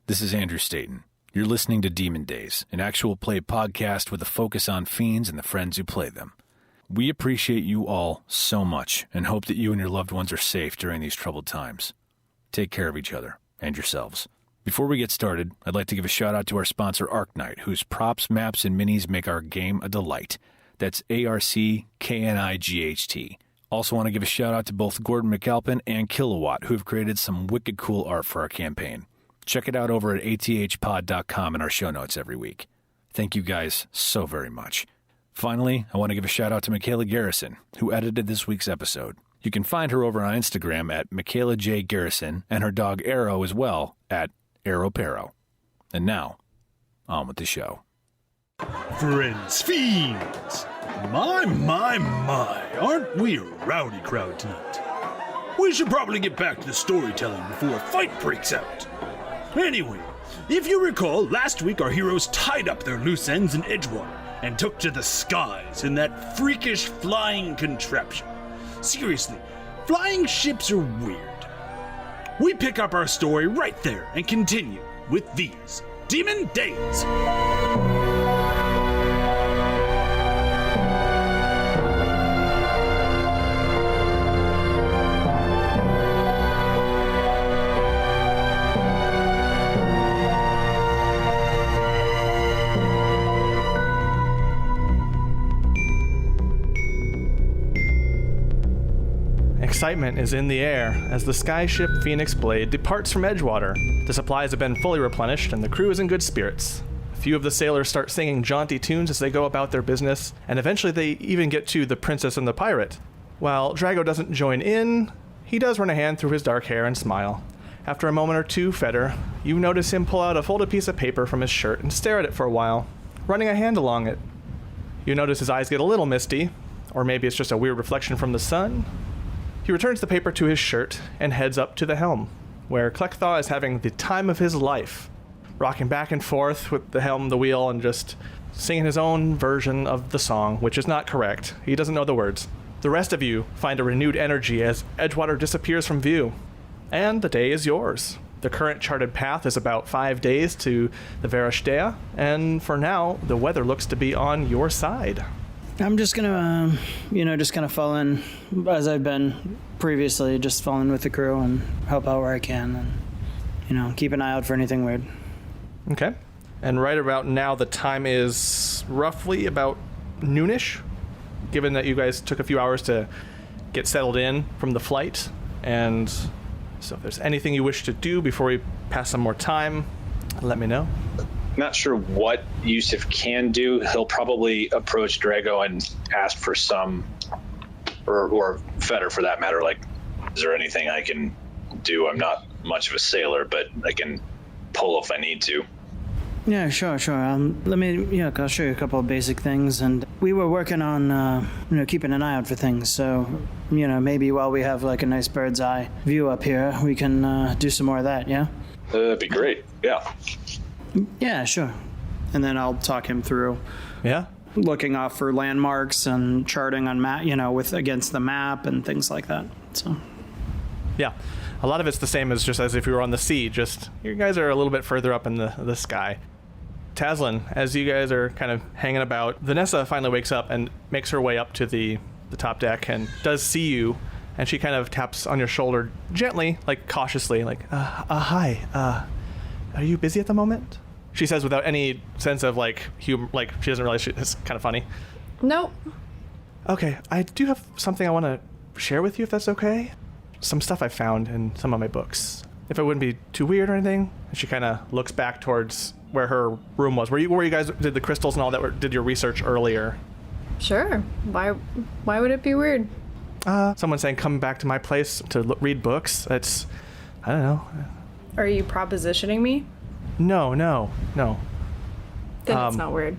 This is Andrew Staten. You're listening to Demon Dayz, an actual play podcast with a focus on fiends and the friends who play them. We appreciate you all so much and hope that you and your loved ones are safe during these troubled times. Take care of each other and yourselves. Before we get started, I'd like to give a shout out to our sponsor Arknight, whose props, maps, and minis make our game a delight. That's ARCKNIGHT. Also want to give a shout out to both Gordon McAlpin and KiloWhat, who have created some wicked cool art for our campaign. Check it out over at athpod.com in our show notes every week. Thank you guys so very much. Finally, I want to give a shout out to Michaela Garrison, who edited this week's episode. You can find her over on Instagram at Michaela J. Garrison and her dog Arrow as well at ArrowParo. And now, on with the show. Friends, fiends! My, aren't we a rowdy crowd tonight? We should probably get back to the storytelling before a fight breaks out. Anyway, if you recall, last week our heroes tied up their loose ends in Edgewater and took to the skies in that freakish flying contraption. Seriously, flying ships are weird. We pick up our story right there and continue with these Demon Dayz. Excitement is in the air as the skyship Phoenix Blade departs from Edgewater. The supplies have been fully replenished and the crew is in good spirits. A few of the sailors start singing jaunty tunes as they go about their business, and eventually they even get to The Princess and the Pirate. While Drago doesn't join in, he does run a hand through his dark hair and smile. After a moment or two, Feder, you notice him pull out a folded piece of paper from his shirt and stare at it for a while, running a hand along it. You notice his eyes get a little misty, or maybe it's just a weird reflection from the sun. He returns the paper to his shirt and heads up to the helm, where Klekthaw is having the time of his life, rocking back and forth with the helm, the wheel, and just singing his own version of the song, which is not correct. He doesn't know the words. The rest of you find a renewed energy as Edgewater disappears from view, and the day is yours. The current charted path is about 5 days to the Varashdea, and for now, the weather looks to be on your side. I'm just gonna, just kind of fall in as I've been previously, just fall in with the crew and help out where I can and, keep an eye out for anything weird. Okay. And right about now, the time is roughly about noonish, given that you guys took a few hours to get settled in from the flight. And so if there's anything you wish to do before we pass some more time, let me know. Not sure what Yusuf can do. He'll probably approach Drago and ask for some, or Feder for that matter, like, is there anything I can do? I'm not much of a sailor, but I can pull if I need to. Yeah, sure. I'll show you a couple of basic things. And we were working on, keeping an eye out for things. So, maybe while we have like a nice bird's eye view up here, we can do some more of that, yeah? That'd be great, yeah. Yeah, sure. And then I'll talk him through. Yeah. Looking off for landmarks and charting on map, with against the map and things like that. So. Yeah. A lot of it's the same as just as if you were on the sea. Just you guys are a little bit further up in the sky. Taslin, as you guys are kind of hanging about, Vanessa finally wakes up and makes her way up to the top deck and does see you, and she kind of taps on your shoulder gently, like cautiously, like, hi. Are you busy at the moment? She says without any sense of like humor, like she doesn't realize it's kind of funny. Nope. Okay, I do have something I want to share with you if that's okay. Some stuff I found in some of my books. If it wouldn't be too weird or anything. And she kind of looks back towards where her room was, where you guys did the crystals and all that, did your research earlier. Sure. Why would it be weird? Someone saying come back to my place to read books. It's, I don't know. Are you propositioning me? No. Then it's not weird.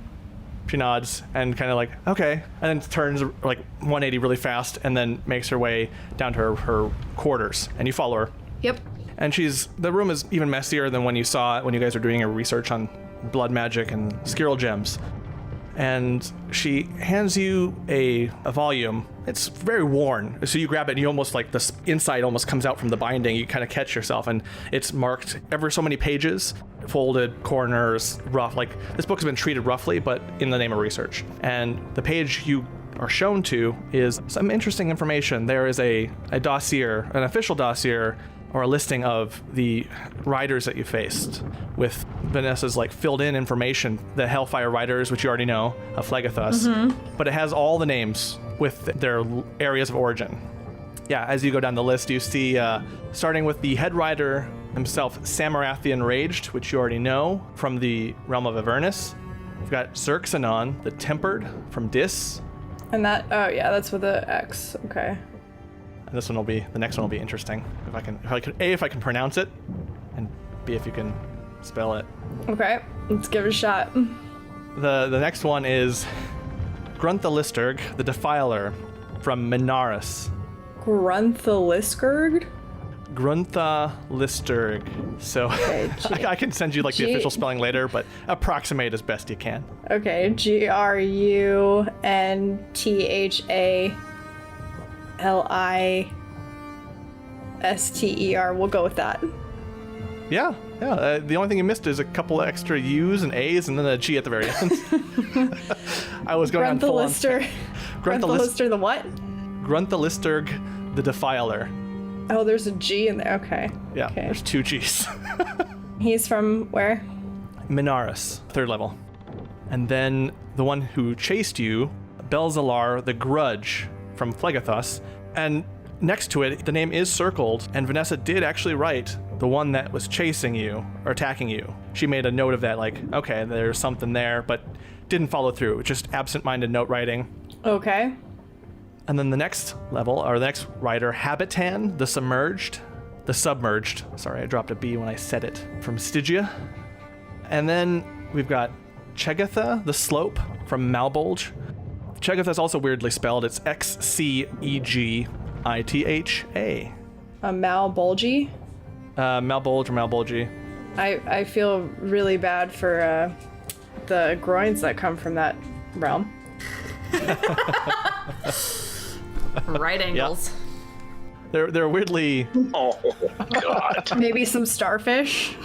She nods and kind of like, okay, and then turns like 180 really fast and then makes her way down to her quarters, and you follow her. Yep. And the room is even messier than when you saw it when you guys were doing your research on blood magic and Skirl gems. and she hands you a volume. It's very worn, so you grab it and you almost like the inside almost comes out from the binding. You kind of catch yourself, and it's marked ever so many pages, folded corners, rough. Like, this book has been treated roughly, but in the name of research. And the page you are shown to is some interesting information. There is a dossier, an official dossier, or a listing of the riders that you faced, with Vanessa's like filled in information, the Hellfire Riders, which you already know, of Phlegethus, but it has all the names with their areas of origin. Yeah, as you go down the list, you see, starting with the head rider himself, Samarathian Raged, which you already know from the realm of Avernus. We've got Xerxanon, the Tempered, from Dis. And that, oh yeah, that's with the X. Okay. And this one will be, the next one will be interesting. If I can pronounce it, and B, if you can spell it. Okay, let's give it a shot. The next one is Grunthalisturg, the Defiler, from Minaris. Grunthalisturg? Grunthalisturg. So Okay, I can send you like the official spelling later, but approximate as best you can. Okay, GRUNTHALISTER. We'll go with that. Yeah. The only thing you missed is a couple of extra U's and A's and then a G at the very end. I was going on full on. Grunthalister the what? Grunthalisturg, the Defiler. Oh, there's a G in there. Okay. Yeah, Okay. There's 2 G's. He's from where? Minaris, 3rd level. And then the one who chased you, Belzalar, the Grudge, from Phlegethus. And next to it, the name is circled, and Vanessa did actually write the one that was chasing you, or attacking you. She made a note of that, like, okay, there's something there, but didn't follow through. Just absent-minded note writing. Okay. And then the next level, or the next writer, Habitan, the Submerged. Sorry, I dropped a B when I said it. From Stygia. And then we've got Chegatha, the Slope, from Malbolge. Chegatha is also weirdly spelled. It's Xcegitha. Malbolge? Malbolge or Malbolge. I feel really bad for the groins that come from that realm. Right angles. They're weirdly... Oh, God. Maybe some starfish.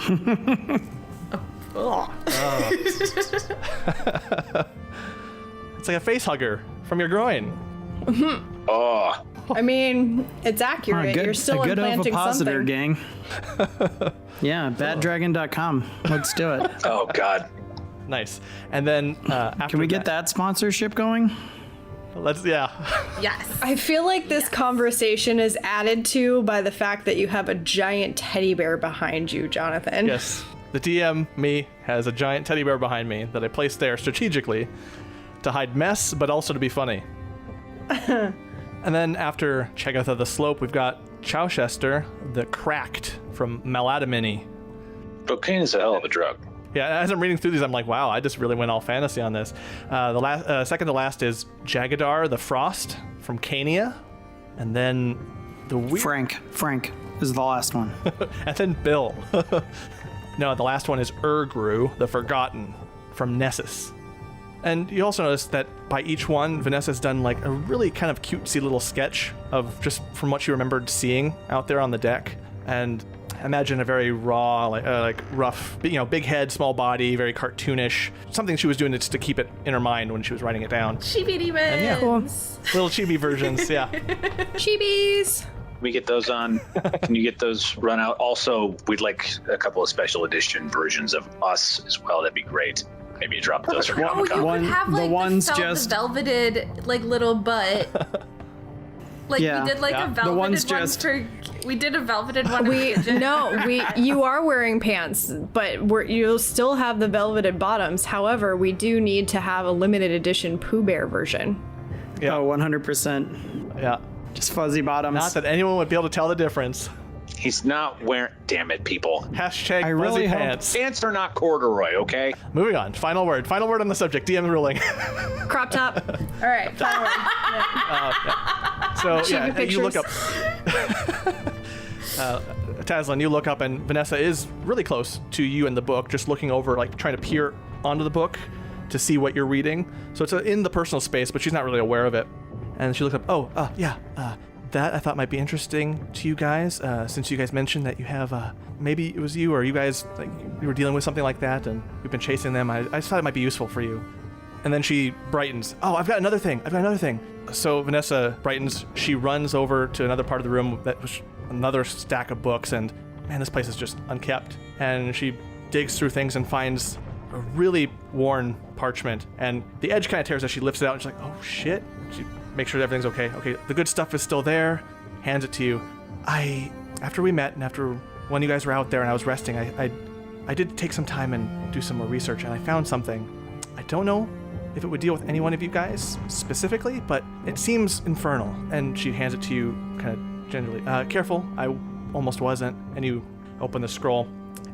It's like a face hugger from your groin. Oh. I mean, it's accurate. You're still a good implanting ovipositor, something. gang. Yeah, baddragon.com. Let's do it. Oh, God. Nice. And then after Can we get that sponsorship going? Yeah. Yes. I feel like this conversation is added to by the fact that you have a giant teddy bear behind you, Jonathan. Yes. The DM, me, has a giant teddy bear behind me that I placed there strategically to hide mess, but also to be funny. And then after Chegatha the Slope, we've got Chowchester, the Cracked, from Maladamini. Cocaine is a hell of a drug. Yeah, as I'm reading through these, I'm like, wow, I just really went all fantasy on this. The second to last is Jagadar, the Frost, from Cania. And then the Frank is the last one. And then Bill. No, the last one is Urgru, the Forgotten, from Nessus. And you also notice that by each one, Vanessa's done like a really kind of cutesy little sketch of just from what you remembered seeing out there on the deck. And imagine a very raw, like rough, big head, small body, very cartoonish. Something she was doing just to keep it in her mind when she was writing it down. Chibi demons. And yeah, little chibi versions, yeah. Chibis. We get those on. Can you get those run out? Also, we'd like a couple of special edition versions of us as well. That'd be great. Maybe you drop those for Oh, you Comic-Con. could have like the velveted like little butt. Like Yeah. we did like Yeah. a The velveted ones one just- for. We did a velveted one. You are wearing pants, but you'll still have the velveted bottoms. However, we do need to have a limited edition Pooh Bear version. Yeah. Oh, 100%. Yeah. Just fuzzy bottoms. Not that anyone would be able to tell the difference. He's not wearing... Damn it, people. Hashtag I really fuzzy hope- pants. Pants are not corduroy, okay? Moving on. Final word on the subject. DM ruling. Crop top. All right. Forward. So Chibi yeah, you look up. pictures. Tazlin, you look up, and Vanessa is really close to you in the book, just looking over, like trying to peer onto the book to see what you're reading. So it's in the personal space, but she's not really aware of it. And she looks up, that I thought might be interesting to you guys, since you guys mentioned that you have, maybe it was you or you guys, like, you were dealing with something like that and you've been chasing them. I just thought it might be useful for you. And then she brightens. Oh, I've got another thing. So Vanessa brightens. She runs over to another part of the room that was another stack of books, and man, this place is just unkept. And she digs through things and finds a really worn parchment, and the edge kind of tears as she lifts it out, and she's like, oh shit. She makes sure everything's okay. Okay, the good stuff is still there. Hands it to you. After we met and after when you guys were out there and I was resting, I did take some time and do some more research, and I found something. I don't know if it would deal with any one of you guys specifically, but it seems infernal. And she hands it to you kind of gingerly. Careful, I almost wasn't. And you open the scroll,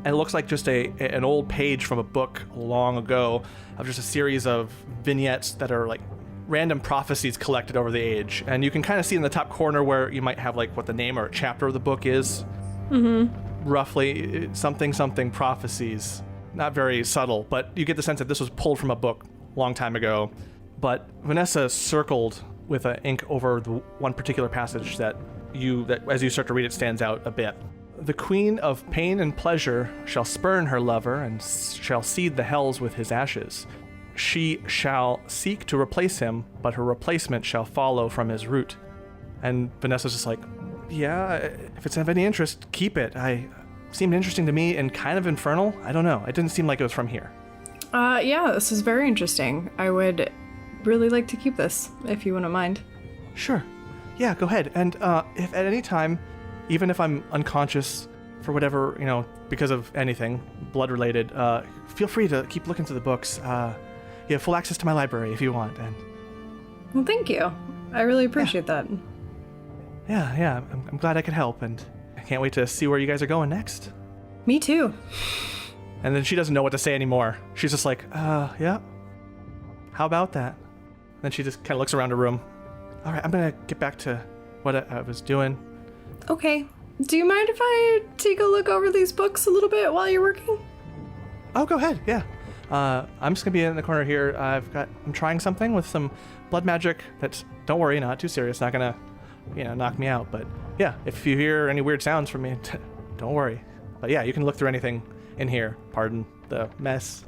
and it looks like just an old page from a book long ago of just a series of vignettes that are like random prophecies collected over the age. And you can kind of see in the top corner where you might have like what the name or a chapter of the book is. Mm-hmm. Roughly something prophecies. Not very subtle, but you get the sense that this was pulled from a book long time ago. But Vanessa circled with ink over the one particular passage that as you start to read it stands out a bit. The queen of pain and pleasure shall spurn her lover and shall seed the hells with his ashes. She shall seek to replace him, but her replacement shall follow from his root. And Vanessa's just like, yeah, if it's of any interest, keep it. Seemed interesting to me and kind of infernal. I don't know. It didn't seem like it was from here. Yeah, this is very interesting. I would really like to keep this, if you wouldn't mind. Sure. Yeah, go ahead. And if at any time, even if I'm unconscious for whatever, because of anything blood-related, feel free to keep looking through the books. You have full access to my library if you want. And well, thank you. I really appreciate that. Yeah, I'm glad I could help, and I can't wait to see where you guys are going next. Me too. And then she doesn't know what to say anymore. She's just like, yeah. How about that? Then she just kind of looks around the room. All right, I'm going to get back to what I was doing. Okay. Do you mind if I take a look over these books a little bit while you're working? Oh, go ahead, yeah. I'm just going to be in the corner here. I'm trying something with some blood magic that's, don't worry, not too serious. Not going to, knock me out. But yeah, if you hear any weird sounds from me, don't worry. But yeah, you can look through anything in here. Pardon the mess.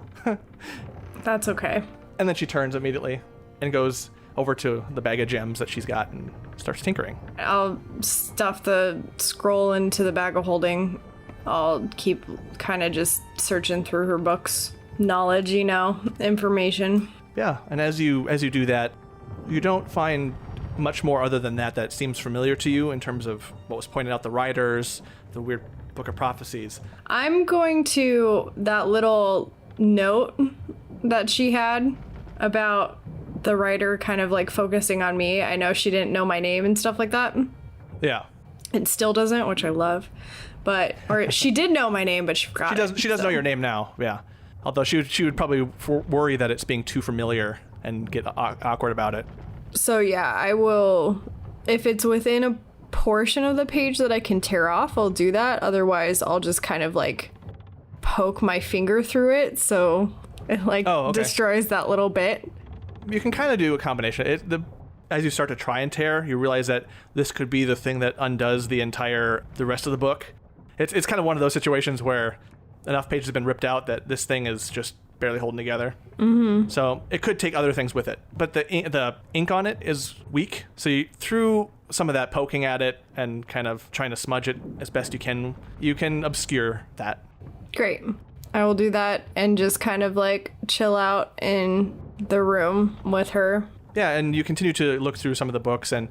That's okay. And then she turns immediately and goes over to the bag of gems that she's got and starts tinkering. I'll stuff the scroll into the bag of holding. I'll keep kind of just searching through her books. Knowledge, information. Yeah, and as you do that, you don't find much more other than that seems familiar to you in terms of what was pointed out, the writers, the weird book of prophecies. I'm going to that little note that she had about the writer kind of like focusing on me. I know she didn't know my name and stuff like that. Yeah. It still doesn't, which I love. Or she did know my name, but she forgot. She does know your name now, yeah. Although she would probably worry that it's being too familiar and get awkward about it. So yeah, I will, if it's within a portion of the page that I can tear off, I'll do that. Otherwise, I'll just kind of like poke my finger through it so it destroys that little bit. You can kind of do a combination. As you start to try and tear, you realize that this could be the thing that undoes the rest of the book. It's kind of one of those situations where enough pages have been ripped out that this thing is just barely holding together. Mm-hmm. So it could take other things with it. But the ink on it is weak. So through some of that poking at it and kind of trying to smudge it as best you can obscure that. Great. I will do that and just kind of like chill out in the room with her. Yeah, and you continue to look through some of the books, and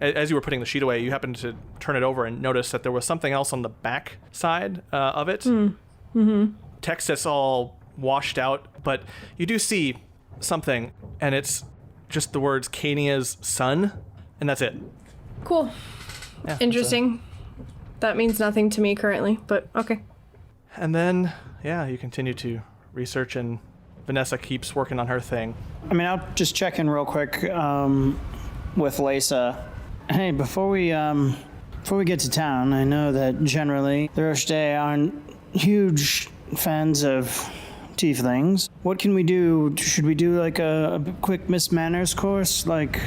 as you were putting the sheet away, you happened to turn it over and notice that there was something else on the back side of it. Mm-hmm. Text that's all washed out, but you do see something, and it's just the words Kania's son, and that's it. Cool. Yeah, interesting. That means nothing to me currently, but okay. And then, yeah, you continue to research, and Vanessa keeps working on her thing. I mean, I'll just check in real quick with Lisa. Hey, before we get to town, I know that generally the Roche aren't huge fans of tieflings. What can we do? Should we do like a quick Miss Manners course? Like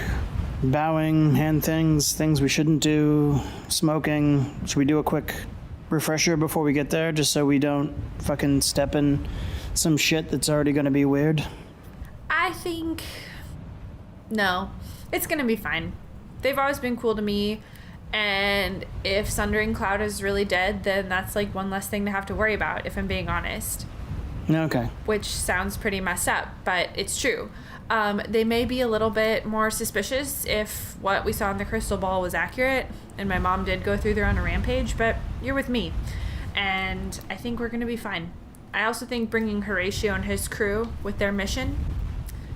bowing, hand things we shouldn't do, smoking? Should we do a quick refresher before we get there, just so we don't fucking step in some shit that's already gonna be weird? I think... No. It's gonna be fine. They've always been cool to me, and if Sundering Cloud is really dead, then that's like one less thing to have to worry about, if I'm being honest. Okay. Which sounds pretty messed up, but it's true. They may be a little bit more suspicious if what we saw in the crystal ball was accurate, and my mom did go through there on a rampage, but you're with me, and I think we're gonna be fine. I also think bringing Horatio and his crew with their mission,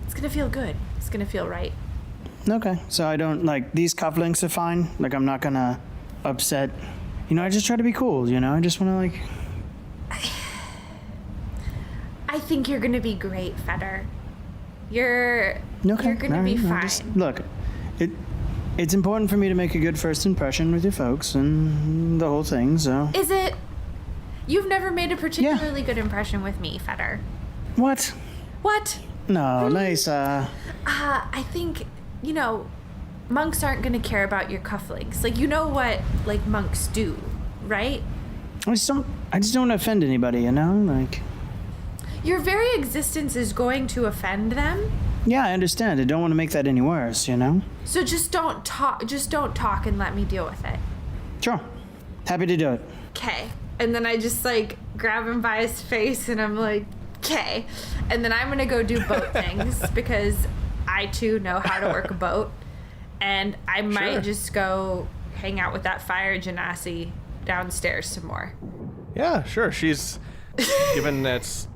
it's gonna feel good. It's gonna feel right. Okay, so I don't, like, these cufflinks are fine. Like, I'm not gonna upset. I just try to be cool, I just wanna, like... I think you're gonna be great, Feder. You're Okay, gonna be fine. Look, it's important for me to make a good first impression with your folks and the whole thing, so... Is it? You've never made a particularly good impression with me, Feder. What? What? No, nice, I think, monks aren't gonna care about your cufflinks. Like, what, like, monks do, right? I just don't want to offend anybody, like... Your very existence is going to offend them. Yeah, I understand. I don't want to make that any worse, So just don't talk and let me deal with it. Sure. Happy to do it. Okay. And then I just, like, grab him by his face and I'm like, okay. And then I'm gonna go do boat things because I, too, know how to work a boat. And I might just go hang out with that fire genasi downstairs some more. Yeah, sure. She's, given it's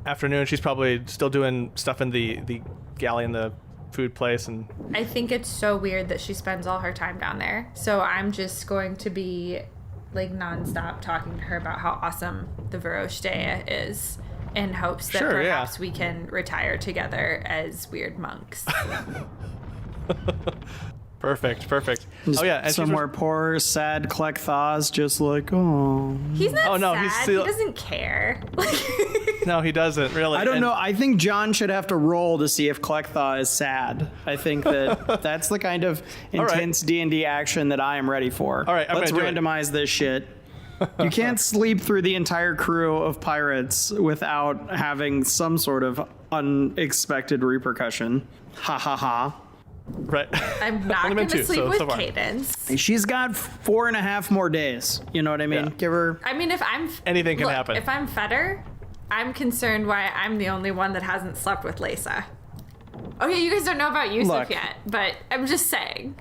afternoon, she's probably still doing stuff in the galley in the food place. And I think it's so weird that she spends all her time down there. So I'm just going to be, like, nonstop talking to her about how awesome the Varoshdea is in hopes that perhaps we can retire together as weird monks. Perfect. Just and somewhere poor, sad Klekthas just like, oh. He's not sad. He's still... He doesn't care. No, he doesn't, really. I don't know. I think John should have to roll to see if Klektha is sad. I think that's the kind of intense D&D action that I am ready for. All right, let's randomize this shit. You can't sleep through the entire crew of pirates without having some sort of unexpected repercussion. Ha ha ha. Right. I'm not going to sleep with Cadence. She's got 4.5 more days. You know what I mean? Yeah. Give her... I mean, if I'm... Anything can happen. If I'm Feder, I'm concerned why I'm the only one that hasn't slept with Lisa. Okay, you guys don't know about Yusuf yet, but I'm just saying.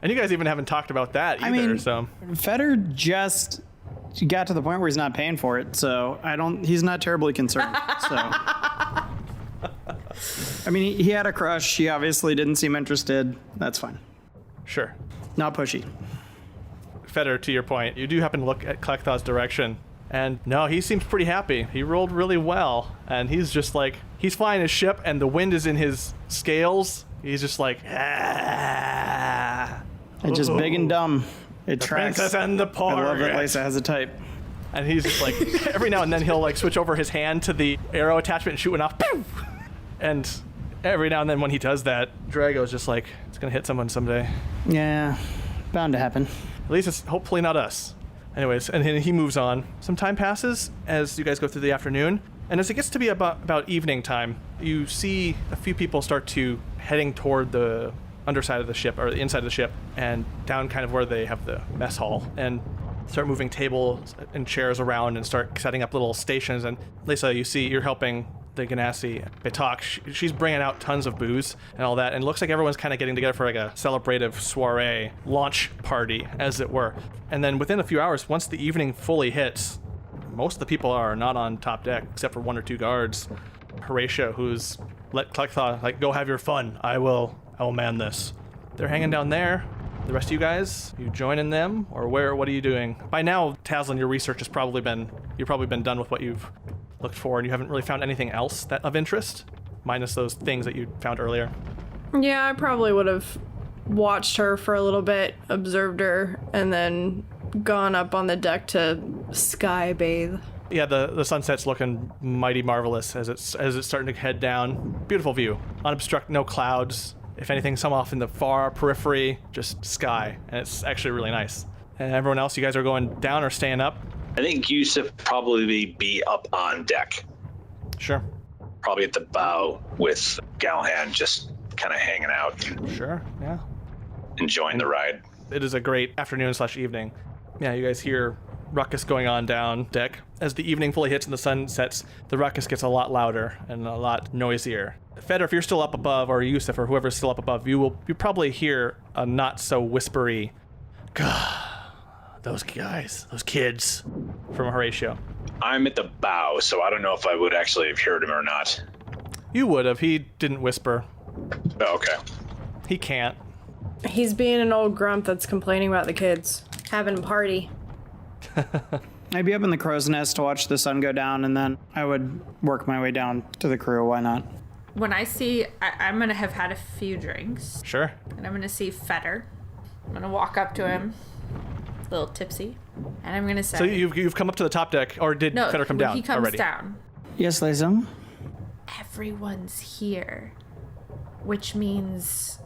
And you guys even haven't talked about that either, so... Feder just got to the point where he's not paying for it, so he's not terribly concerned, so... I mean, he had a crush. He obviously didn't seem interested. That's fine. Sure. Not pushy. Feder, to your point, you do happen to look at Klektha's direction, and no, he seems pretty happy. He rolled really well, and he's just like, he's flying his ship, and the wind is in his scales. He's just like, It's just big and dumb. It tracks. Princess and the Porridge. I love that Lisa has a type. And he's just like, every now and then he'll like switch over his hand to the arrow attachment and shoot one off. Pew! And every now and then when he does that, Drago's just like, it's gonna hit someone someday. Yeah, bound to happen. At least it's hopefully not us. Anyways, and he moves on. Some time passes as you guys go through the afternoon, and as it gets to be about evening time, you see a few people start to heading toward the underside of the ship, or the inside of the ship, and down kind of where they have the mess hall, and start moving tables and chairs around and start setting up little stations. And Lisa, you see, you're helping the Ganassi Betak. She's bringing out tons of booze and all that, and it looks like everyone's kind of getting together for like a celebrative soiree, launch party, as it were. And then within a few hours, once the evening fully hits, most of the people are not on top deck, except for 1 or 2 guards. Horatio, who's let Klektha, like, go have your fun. I will man this. They're hanging down there. The rest of you guys, you joining them, or what are you doing? By now, Taslin, your research has probably been done with what you've looked for, and you haven't really found anything else that of interest, minus those things that you found earlier. Yeah, I probably would have watched her for a little bit, observed her, and then gone up on the deck to sky bathe. Yeah, the sunset's looking mighty marvelous as it's starting to head down. Beautiful view. Unobstructed, no clouds. If anything, some off in the far periphery, just sky. And it's actually really nice. And everyone else, you guys are going down or staying up? I think Yusuf probably be up on deck. Sure. Probably at the bow with Galhan just kind of hanging out. Sure, yeah. Enjoying the ride. It is a great afternoon/evening. Yeah, you guys hear ruckus going on down deck. As the evening fully hits and the sun sets, the ruckus gets a lot louder and a lot noisier. Feder, if you're still up above, or Yusuf, or whoever's still up above, you probably hear a not so whispery, "God, those guys, those kids," from Horatio. I'm at the bow, so I don't know if I would actually have heard him or not. You would have. He didn't whisper. Oh, okay. He can't. He's being an old grump that's complaining about the kids having a party. I'd be up in the crow's nest to watch the sun go down, and then I would work my way down to the crew. Why not? When I see, I'm going to have had a few drinks. Sure. And I'm going to see Feder. I'm going to walk up to him, a little tipsy, and I'm going to say... So you've come up to the top deck, or did Feder come down he comes already? down. Yes, Liza? Everyone's here, which means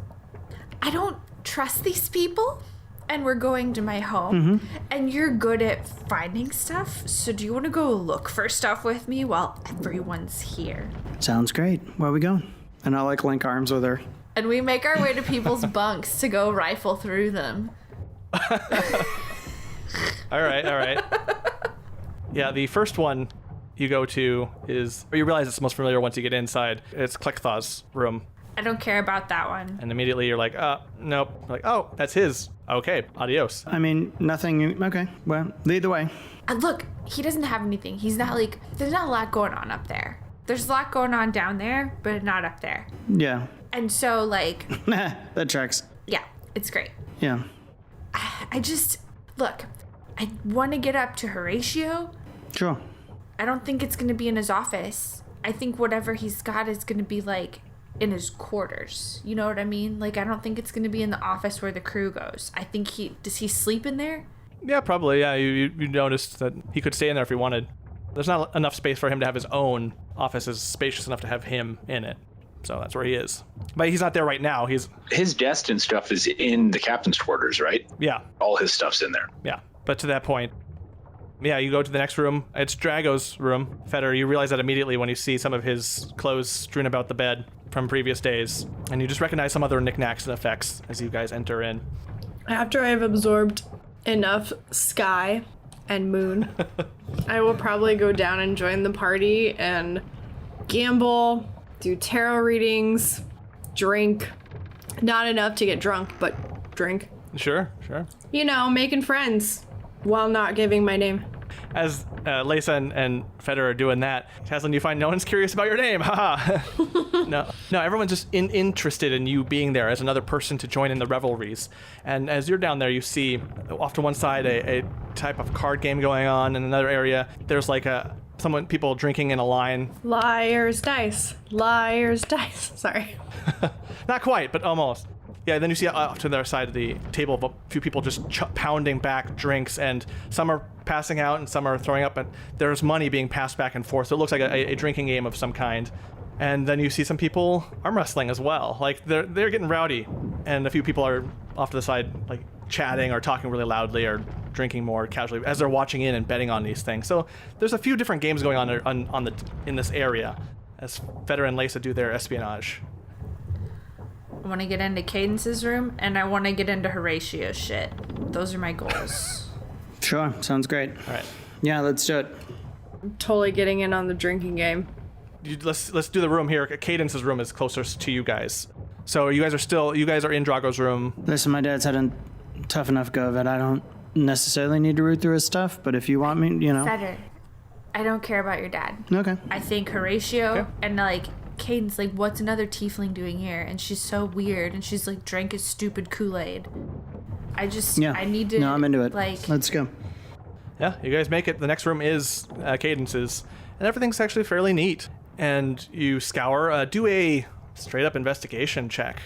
I don't trust these people, and we're going to my home, and you're good at finding stuff, so do you want to go look for stuff with me while everyone's here? Sounds great. Where are we going? And I'll link arms with her. And we make our way to people's bunks to go rifle through them. All right. Yeah, the first one you go to is, or you realize it's the most familiar once you get inside. It's Klekthaw's room. I don't care about that one. And immediately you're like, nope. Like, oh, that's his. Okay, adios. I mean, nothing. Okay, well, lead the way. And look, he doesn't have anything. He's not there's not a lot going on up there. There's a lot going on down there, but not up there. Yeah. And so, that tracks. yeah, it's great. Yeah. Look, I want to get up to Horatio. Sure. I don't think it's going to be in his office. I think whatever he's got is going to be, in his quarters. You know what I mean? I don't think it's going to be in the office where the crew goes. I think does he sleep in there? Yeah, probably. Yeah, you noticed that he could stay in there if he wanted. There's not enough space for him to have his own office is spacious enough to have him in it. So that's where he is. But he's not there right now. His desk and stuff is in the captain's quarters, right? Yeah. All his stuff's in there. Yeah. But to that point, yeah, you go to the next room. It's Drago's room. Feder, you realize that immediately when you see some of his clothes strewn about the bed from previous days. And you just recognize some other knickknacks and effects as you guys enter in. After I've absorbed enough sky and moon, I will probably go down and join the party and gamble, do tarot readings, drink. Not enough to get drunk, but drink. Sure. You know, making friends while not giving my name. As Lisa and Feder are doing that, Taslin, you find no one's curious about your name. Haha. No, everyone's just interested in you being there as another person to join in the revelries. And as you're down there, you see off to one side a type of card game going on. In another area, there's people drinking in a line. Liar's dice. Sorry. Not quite, but almost. Yeah, then you see off to the other side of the table a few people just pounding back drinks, and some are passing out and some are throwing up, and there's money being passed back and forth. So it looks like a drinking game of some kind. And then you see some people arm wrestling as well. They're getting rowdy, and a few people are off to the side, chatting or talking really loudly or drinking more casually as they're watching in and betting on these things. So there's a few different games going on in this area as Feder and Lisa do their espionage. I want to get into Cadence's room, and I want to get into Horatio's shit. Those are my goals. Sure, sounds great. All right. Yeah, let's do it. I'm totally getting in on the drinking game. Let's do the room here. Cadence's room is closest to you guys. So you guys are in Drago's room. Listen, my dad's had a tough enough go of it. I don't necessarily need to root through his stuff, but if you want me, Feder, I don't care about your dad. Okay. I think Horatio and Cadence, what's another tiefling doing here? And she's so weird, and she's drank his stupid Kool-Aid. I need to. No, I'm into it. Let's go. Yeah, you guys make it. The next room is Cadence's, and everything's actually fairly neat. And you scour. Do a straight up investigation check.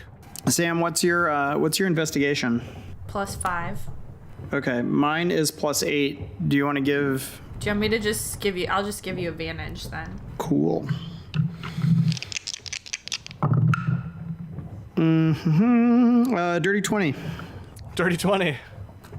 Sam, what's your investigation? +5. Okay, mine is +8. Do you want to give Do you want me to just give you... I'll just give you advantage then. Cool. Dirty 20. Dirty 20.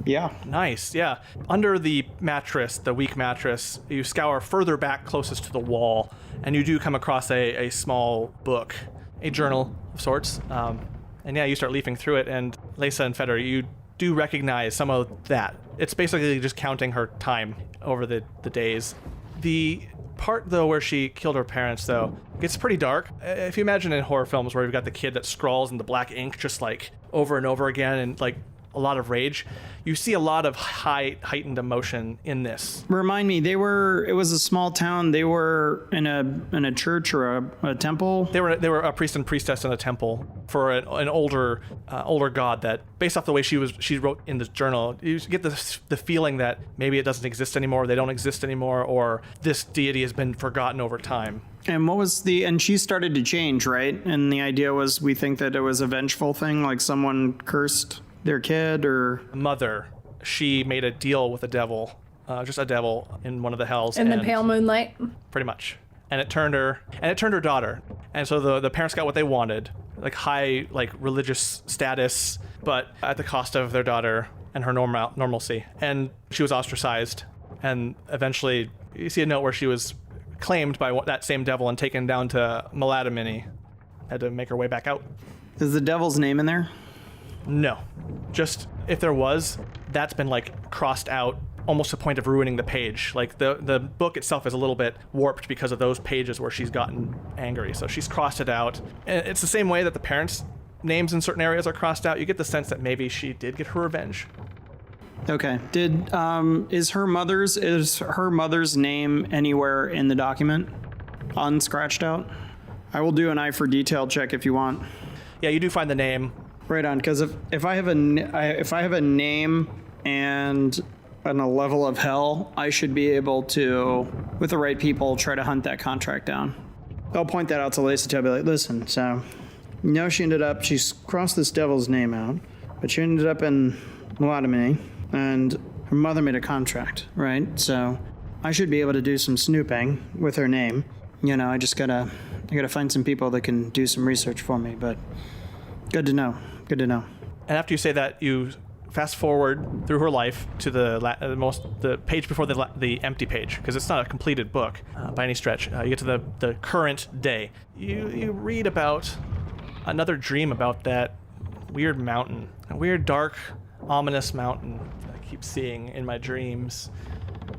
Yeah. Nice, yeah. Under the mattress, the weak mattress, you scour further back closest to the wall, and you do come across a small book, a journal of sorts. And yeah, you start leafing through it, and Lisa and Feder, you do recognize some of that. It's basically just counting her time over the days. The part, though, where she killed her parents, though, gets pretty dark. If you imagine in horror films where you've got the kid that scrawls in the black ink just, like, over and over again, and, like, a lot of rage, you see a lot of heightened emotion in this. Remind me, it was a small town. They were in a church or a temple. They were a priest and priestess in a temple for an older god that, based off the way she wrote in this journal, you get the feeling that maybe it doesn't exist anymore, they don't exist anymore, or this deity has been forgotten over time. And and she started to change, right? And the idea was, we think that it was a vengeful thing, like someone cursed their kid, or mother. She made a deal with a devil, just a devil in one of the hells. In the pale moonlight. Pretty much. And it turned her daughter. And so the parents got what they wanted, like high, like religious status, but at the cost of their daughter and her normalcy. And she was ostracized. And eventually, you see a note where she was claimed by that same devil and taken down to Maladamini. Had to make her way back out. Is the devil's name in there? No. Just, if there was, that's been, like, crossed out almost to the point of ruining the page. Like, the book itself is a little bit warped because of those pages where she's gotten angry. So she's crossed it out. And it's the same way that the parents' names in certain areas are crossed out. You get the sense that maybe she did get her revenge. Okay. Is her mother's name anywhere in the document? Unscratched out? I will do an eye for detail check if you want. Yeah, you do find the name. Right on, because if I have a name and a level of hell, I should be able to, with the right people, try to hunt that contract down. I'll point that out to Lacey too. I'll be like, listen, so she's crossed this devil's name out, but she ended up in Maladamini, and her mother made a contract, right? So I should be able to do some snooping with her name. You know, I gotta find some people that can do some research for me, but good to know. Good to know. And after you say that, you fast forward through her life to the page before the empty page, because it's not a completed book by any stretch. You get to the current day. You read about another dream about that weird mountain, a weird, dark, ominous mountain that I keep seeing in my dreams.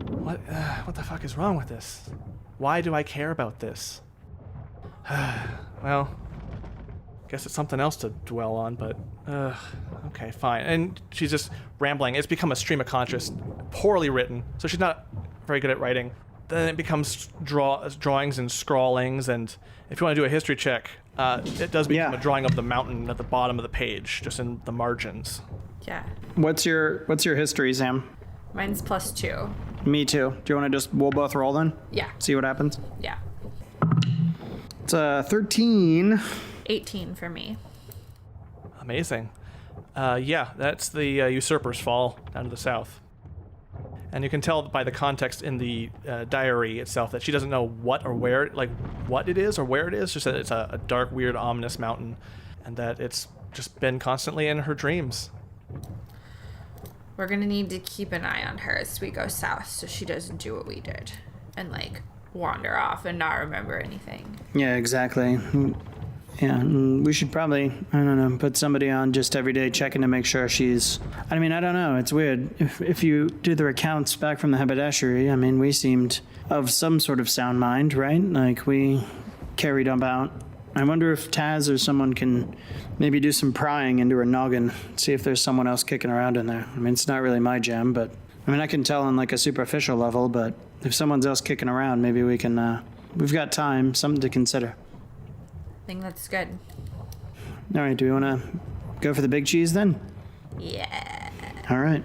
What the fuck is wrong with this? Why do I care about this? Well, guess it's something else to dwell on, but okay, fine. And she's just rambling. It's become a stream of conscious, poorly written, so she's not very good at writing. Then it becomes drawings and scrawlings, and if you want to do a history check, it does become a drawing of the mountain at the bottom of the page, just in the margins. Yeah. What's your history, Sam? Mine's +2. Me too. Do you want to we'll both roll then? Yeah. See what happens? Yeah. It's 13. 18 for me. Amazing. Yeah, that's the Usurper's Fall down to the south. And you can tell by the context in the diary itself that she doesn't know what it is or where it is, just that it's a dark, weird, ominous mountain, and that it's just been constantly in her dreams. We're gonna need to keep an eye on her as we go south so she doesn't do what we did and, like, wander off and not remember anything. Yeah, exactly. Yeah, we should probably, I don't know, put somebody on just every day checking to make sure she's... I mean, I don't know, it's weird. If you do the accounts back from the haberdashery, I mean, we seemed of some sort of sound mind, right? Like, we carried about... I wonder if Taz or someone can maybe do some prying into her noggin, see if there's someone else kicking around in there. I mean, it's not really my jam, but... I mean, I can tell on, like, a superficial level, but if someone's else kicking around, maybe we can... we've got time, something to consider. I think that's good. All right, do we want to go for the big cheese then? Yeah. All right.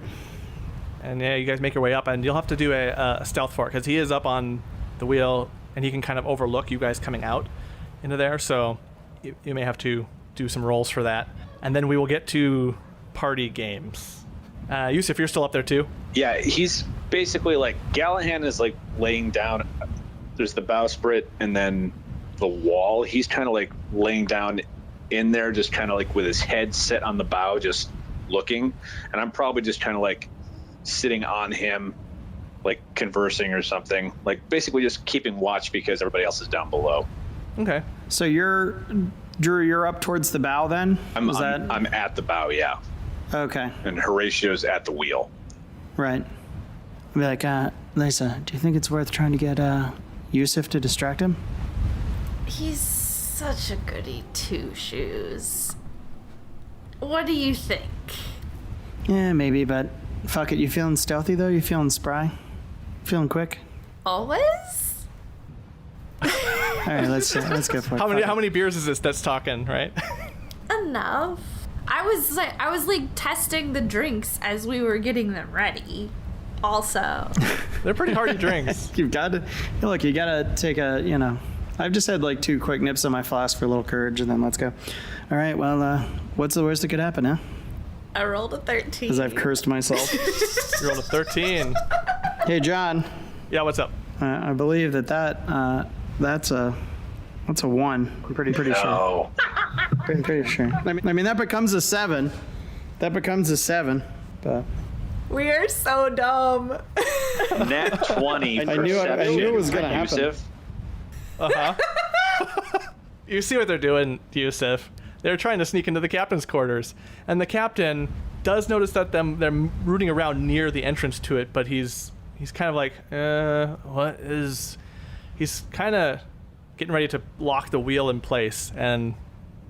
And yeah, you guys make your way up, and you'll have to do a stealth for it, because he is up on the wheel, and he can kind of overlook you guys coming out into there, so you may have to do some rolls for that. And then we will get to party games. Yusuf, you're still up there too? Yeah, he's basically, like, Gallahan is, like, laying down. There's the bowsprit and then the wall. He's kind of, like, laying down in there, just kind of, like, with his head set on the bow, just looking. And I'm probably just kind of, like, sitting on him, like, conversing or something. Like, basically just keeping watch because everybody else is down below. Okay. So Drew, you're up towards the bow then? I'm at the bow, yeah. Okay. And Horatio's at the wheel. Right. I'll be like, Lisa, do you think it's worth trying to get Yusuf to distract him? He's such a goody two-shoes. What do you think? Yeah, maybe, but fuck it. You feeling stealthy, though? You feeling spry? Feeling quick? Always? All right, let's go for it. How many beers is this that's talking, right? Enough. I was like testing the drinks as we were getting them ready. Also, They're pretty hearty drinks. You've got to look. You got to take a. I've just had like 2 quick nips on my flask for a little courage, and then let's go. All right. Well, what's the worst that could happen, huh? I rolled a 13. Because I've cursed myself. You rolled a 13. Hey, John. Yeah, what's up? I believe that's a 1. I'm pretty sure. No. Pretty sure. I mean that becomes a 7. That becomes a 7. But We are so dumb. Nat 20. I knew it was gonna happen. Yusuf. You see what they're doing, Yusuf. They're trying to sneak into the captain's quarters, and the captain does notice that they're rooting around near the entrance to it, but he's kind of like, what is? He's kind of getting ready to lock the wheel in place and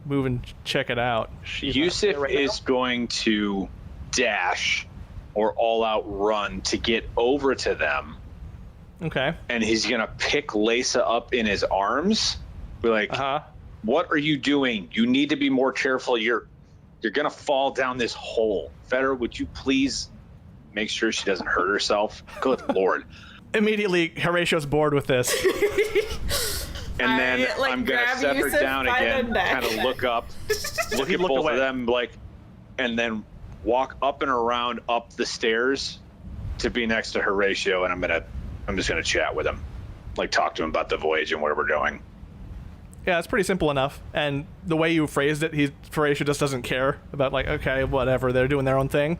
move and check it out. Yusuf is going to dash or all-out run to get over to them. Okay. And he's going to pick Lisa up in his arms. Be like, what are you doing? You need to be more careful. You're going to fall down this hole. Fetter, would you please make sure she doesn't hurt herself? Good Lord. Immediately, Horatio's bored with this. And then I'm going to set her down again, kind of look up, look at both of them, like, and then walk up and around up the stairs to be next to Horatio, and I'm just going to chat with him, like talk to him about the voyage and where we're going. Yeah, it's pretty simple enough. And the way you phrased it, Horatio just doesn't care about, like, okay, whatever, they're doing their own thing.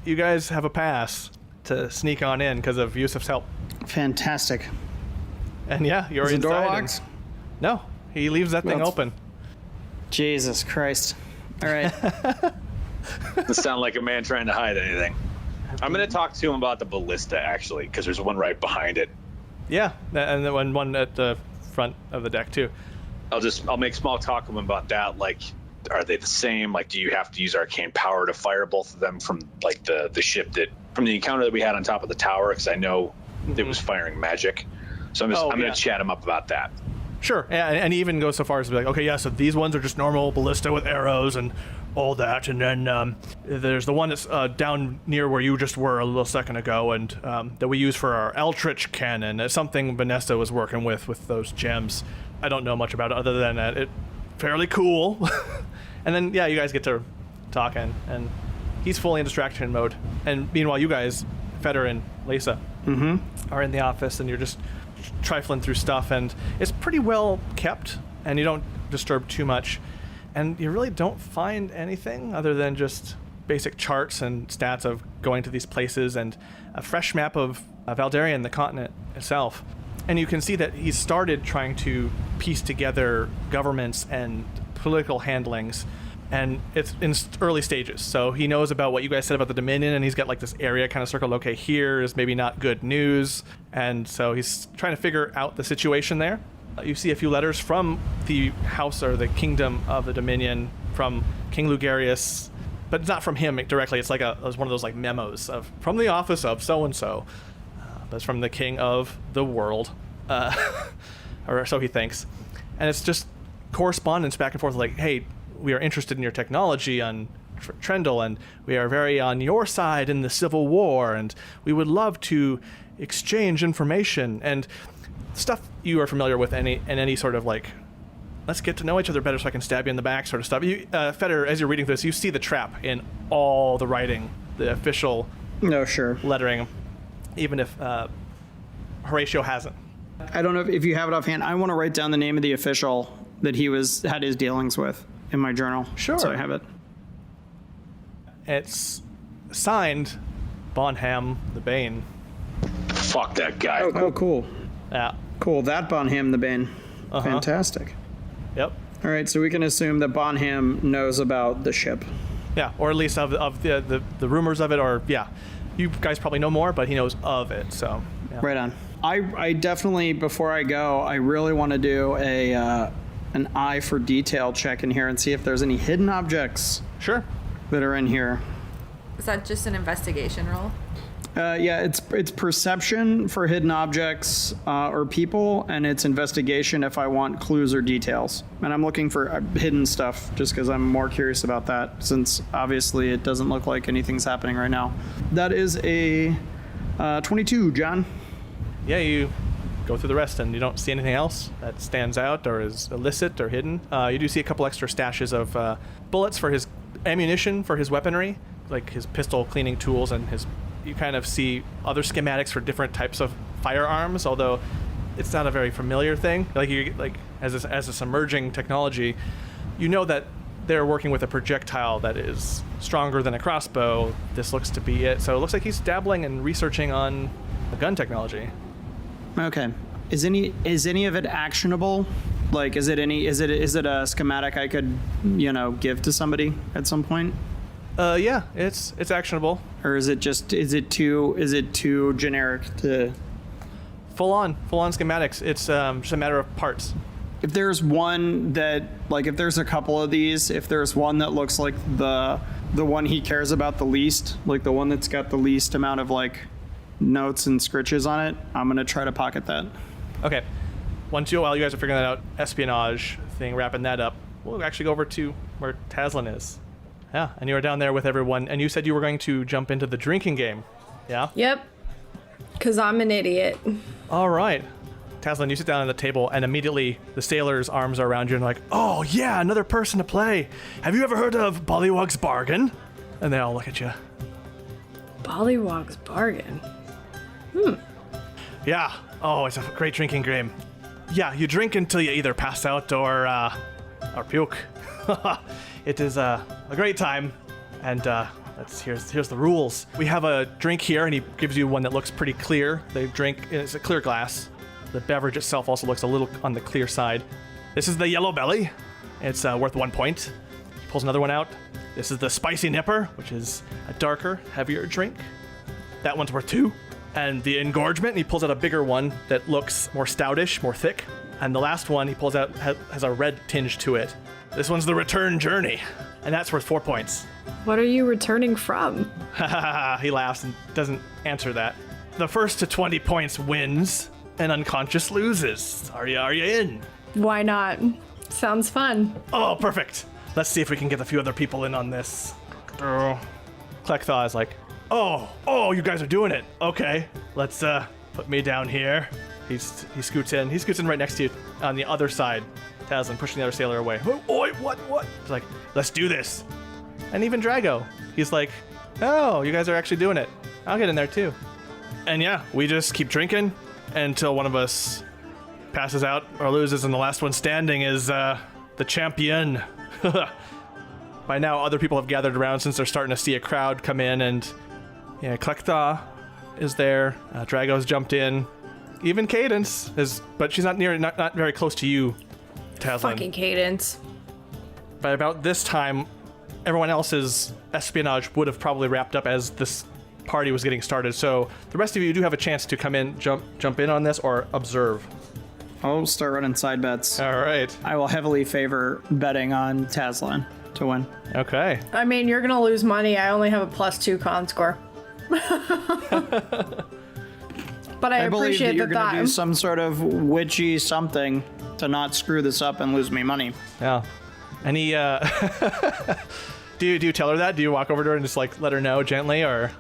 You guys have a pass to sneak on in because of Yusuf's help. Fantastic. And yeah, you're Is the inside. door locked? No, he leaves that thing open. Jesus Christ. All right. Doesn't sound like a man trying to hide anything. I'm going to talk to him about the ballista, actually, because there's one right behind it. Yeah, and then one at the front of the deck, too. I'll make small talk with him about that. Like, are they the same? Like, do you have to use arcane power to fire both of them from, like, the ship from the encounter that we had on top of the tower? Because I know it was firing magic. So I'm going to chat him up about that. Sure, and he even goes so far as to be like, okay, yeah, so these ones are just normal ballista with arrows and all that, and then there's the one that's down near where you just were a little second ago, and that we use for our Eldritch cannon. It's something Vanessa was working with those gems. I don't know much about it other than that it's fairly cool. And then, yeah, you guys get to talking, and he's fully in distraction mode. And meanwhile, you guys, Fetter and Lisa, are in the office, and you're just trifling through stuff, and it's pretty well kept, and you don't disturb too much, and you really don't find anything other than just basic charts and stats of going to these places and a fresh map of Valdarian, the continent itself. And you can see that he's started trying to piece together governments and political handlings, and it's in early stages. So he knows about what you guys said about the Dominion, and he's got like this area kind of circled. Okay, here is maybe not good news, and so he's trying to figure out the situation there. You see a few letters from the house or the kingdom of the Dominion from King Lugarius, but it's not from him directly. It's like it's one of those like memos from the office of so and so, but it's from the king of the world, or so he thinks, and it's just correspondence back and forth like, hey, we are interested in your technology on Trendle, and we are very on your side in the Civil War, and we would love to exchange information and stuff you are familiar with in any sort of like, let's get to know each other better so I can stab you in the back sort of stuff. Fetter, as you're reading this, you see the trap in all the writing, the official no, sure. lettering. even if Horatio hasn't. I don't know if you have it offhand. I want to write down the name of the official that he had his dealings with in my journal. Sure. So I have it. It's signed Bonham the Bane. Fuck that guy. Oh, cool. Yeah. Cool. That Bonham the Bane. Fantastic. Yep. All right, so we can assume that Bonham knows about the ship. Yeah, or at least of the rumors of it, or yeah. You guys probably know more, but he knows of it, so. Yeah. Right on. I definitely, before I go, I really want to do an eye for detail check in here and see if there's any hidden objects Sure. that are in here. Is that just an investigation roll? Yeah, it's perception for hidden objects or people, and it's investigation if I want clues or details. And I'm looking for hidden stuff just because I'm more curious about that, since obviously it doesn't look like anything's happening right now. That is a 22, John. Yeah, you go through the rest and you don't see anything else that stands out or is illicit or hidden. You do see a couple extra stashes of bullets for his ammunition, for his weaponry, like his pistol cleaning tools, and you kind of see other schematics for different types of firearms, although it's not a very familiar thing. As a emerging technology, you know that they're working with a projectile that is stronger than a crossbow. This looks to be it. So it looks like he's dabbling and researching on the gun technology. Okay. Is any of it actionable? Like, is it a schematic I could, give to somebody at some point? Yeah, it's actionable. Or is it too generic to? Full on schematics. It's just a matter of parts. If there's one that, if there's a couple of these, if there's one that looks like the one he cares about the least, like the one that's got the least amount of notes and scritches on it, I'm gonna try to pocket that. Okay. While you guys are figuring that out, espionage thing, wrapping that up, we'll actually go over to where Tazlin is. Yeah, and you were down there with everyone, and you said you were going to jump into the drinking game. Yeah? Yep. Because I'm an idiot. All right. Tazlin, you sit down at the table, and immediately the sailor's arms are around you and like, oh, yeah, another person to play. Have you ever heard of Bollywog's Bargain? And they all look at you. Bollywog's Bargain? Yeah. Oh, it's a great drinking game. Yeah, you drink until you either pass out or puke. It is a great time, and here's the rules. We have a drink here, and he gives you one that looks pretty clear. The drink is a clear glass. The beverage itself also looks a little on the clear side. This is the Yellow Belly. It's worth 1 point. He pulls another one out. This is the Spicy Nipper, which is a darker, heavier drink. That one's worth 2. And the Engorgement, he pulls out a bigger one that looks more stoutish, more thick. And the last one he pulls out has a red tinge to it. This one's the Return Journey, and that's worth 4 points. What are you returning from? He laughs and doesn't answer that. The first to 20 points wins, and unconscious loses. Are you in? Why not? Sounds fun. Oh, perfect. Let's see if we can get a few other people in on this. Klekthaw is like, oh, you guys are doing it. Okay, let's put me down here. He scoots in. He scoots in right next to you on the other side. Tazlin pushing the other sailor away. Oi, what? He's like, let's do this. And even Drago, he's like, oh, you guys are actually doing it. I'll get in there too. And yeah, we just keep drinking until one of us passes out or loses, and the last one standing is the champion. By now, other people have gathered around since they're starting to see a crowd come in, and yeah, Klekthaw is there. Drago's jumped in. Even Cadence is, but she's not very close to you, Tazlin. Fucking Cadence. By about this time, everyone else's espionage would have probably wrapped up as this party was getting started. So the rest of you do have a chance to come in, jump in on this, or observe. I'll start running side bets. All right. I will heavily favor betting on Tazlin to win. Okay. I mean, you're gonna lose money. I only have a +2 con score. But I believe appreciate that you're going to thought. do some sort of witchy something to not screw this up and lose me money. Yeah. Any, do you tell her that? Do you walk over to her and just let her know gently, or?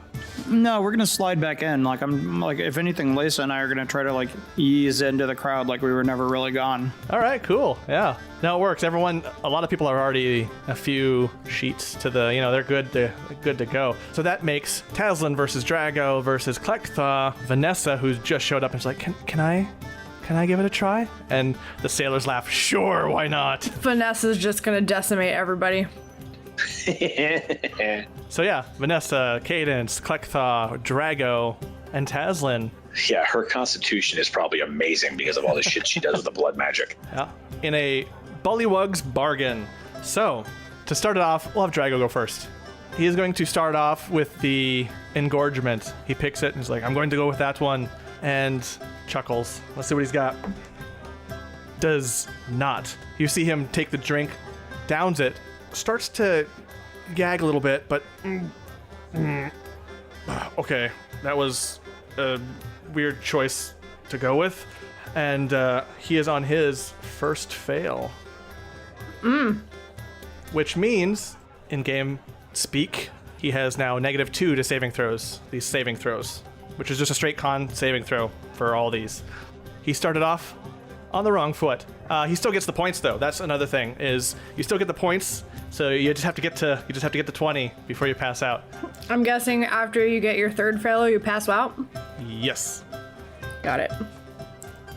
No, we're gonna slide back in. Like I'm like, if anything, Lisa and I are gonna try to like ease into the crowd like we were never really gone. All right, cool. Yeah. No, it works. Everyone, a lot of people are already a few sheets to the, they're good to go. So that makes Tazlin versus Drago versus Klektha, Vanessa, who's just showed up and she's like, can I give it a try? And the sailors laugh. Sure, why not? Vanessa's just gonna decimate everybody. So yeah, Vanessa, Cadence, Klektha, Drago, and Tazlin. Yeah, her constitution is probably amazing because of all the shit she does with the blood magic. Yeah, in a Bullywug's bargain. So, to start it off, we'll have Drago go first. He is going to start off with the engorgement. He picks it and he's like, I'm going to go with that one. And chuckles. Let's see what he's got. Does not. You see him take the drink, downs it, starts to gag a little bit, but okay, that was a weird choice to go with, and he is on his first fail, which means in game speak he has now -2 to saving throws, these saving throws, which is just a straight con saving throw for all these. He started off on the wrong foot. He still gets the points though. That's another thing, is you still get the points, so you just have to get to 20 before you pass out. I'm guessing after you get your third failure, you pass out? Yes. Got it.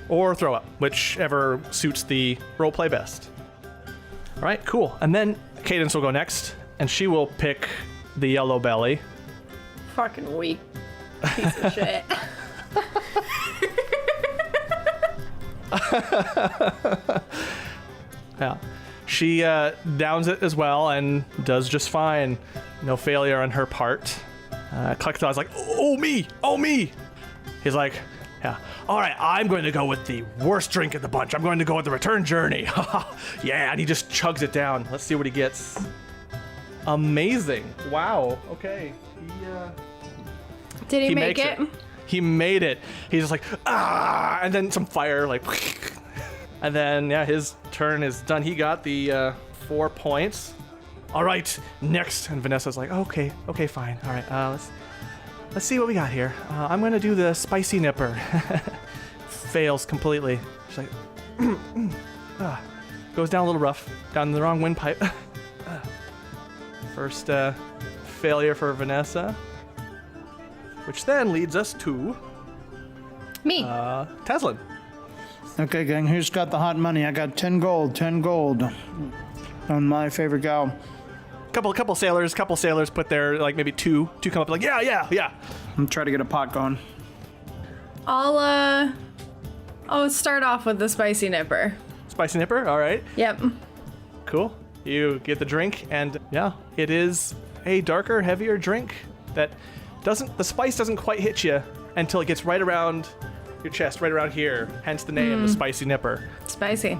Or throw up, whichever suits the roleplay best. All right, cool. And then Cadence will go next, and she will pick the yellow belly. Fucking weak piece of shit. Yeah. She downs it as well and does just fine. No failure on her part. Klektha's like, oh me. He's like, yeah, all right, I'm going to go with the worst drink in the bunch. I'm going to go with the return journey. Yeah, and he just chugs it down. Let's see what he gets. Amazing. Wow. Okay. Did he make it? He made it. He's just like, and then some fire, like, and then, yeah, his turn is done. He got the 4 points. All right, next. And Vanessa's like, okay, fine. All right, let's see what we got here. I'm going to do the spicy nipper. Fails completely. She's like, goes down a little rough, down the wrong windpipe. First failure for Vanessa, which then leads us to me. Tazlin. Okay, gang, who's got the hot money? I got 10 gold on my favorite gal. Couple sailors put their, like, maybe two come up like, yeah. I'm trying to get a pot going. I'll start off with the spicy nipper. Spicy nipper, all right. Yep. Cool. You get the drink, and yeah, it is a darker, heavier drink that the spice doesn't quite hit you until it gets right around your chest, right around here, hence the name, the spicy nipper. Spicy.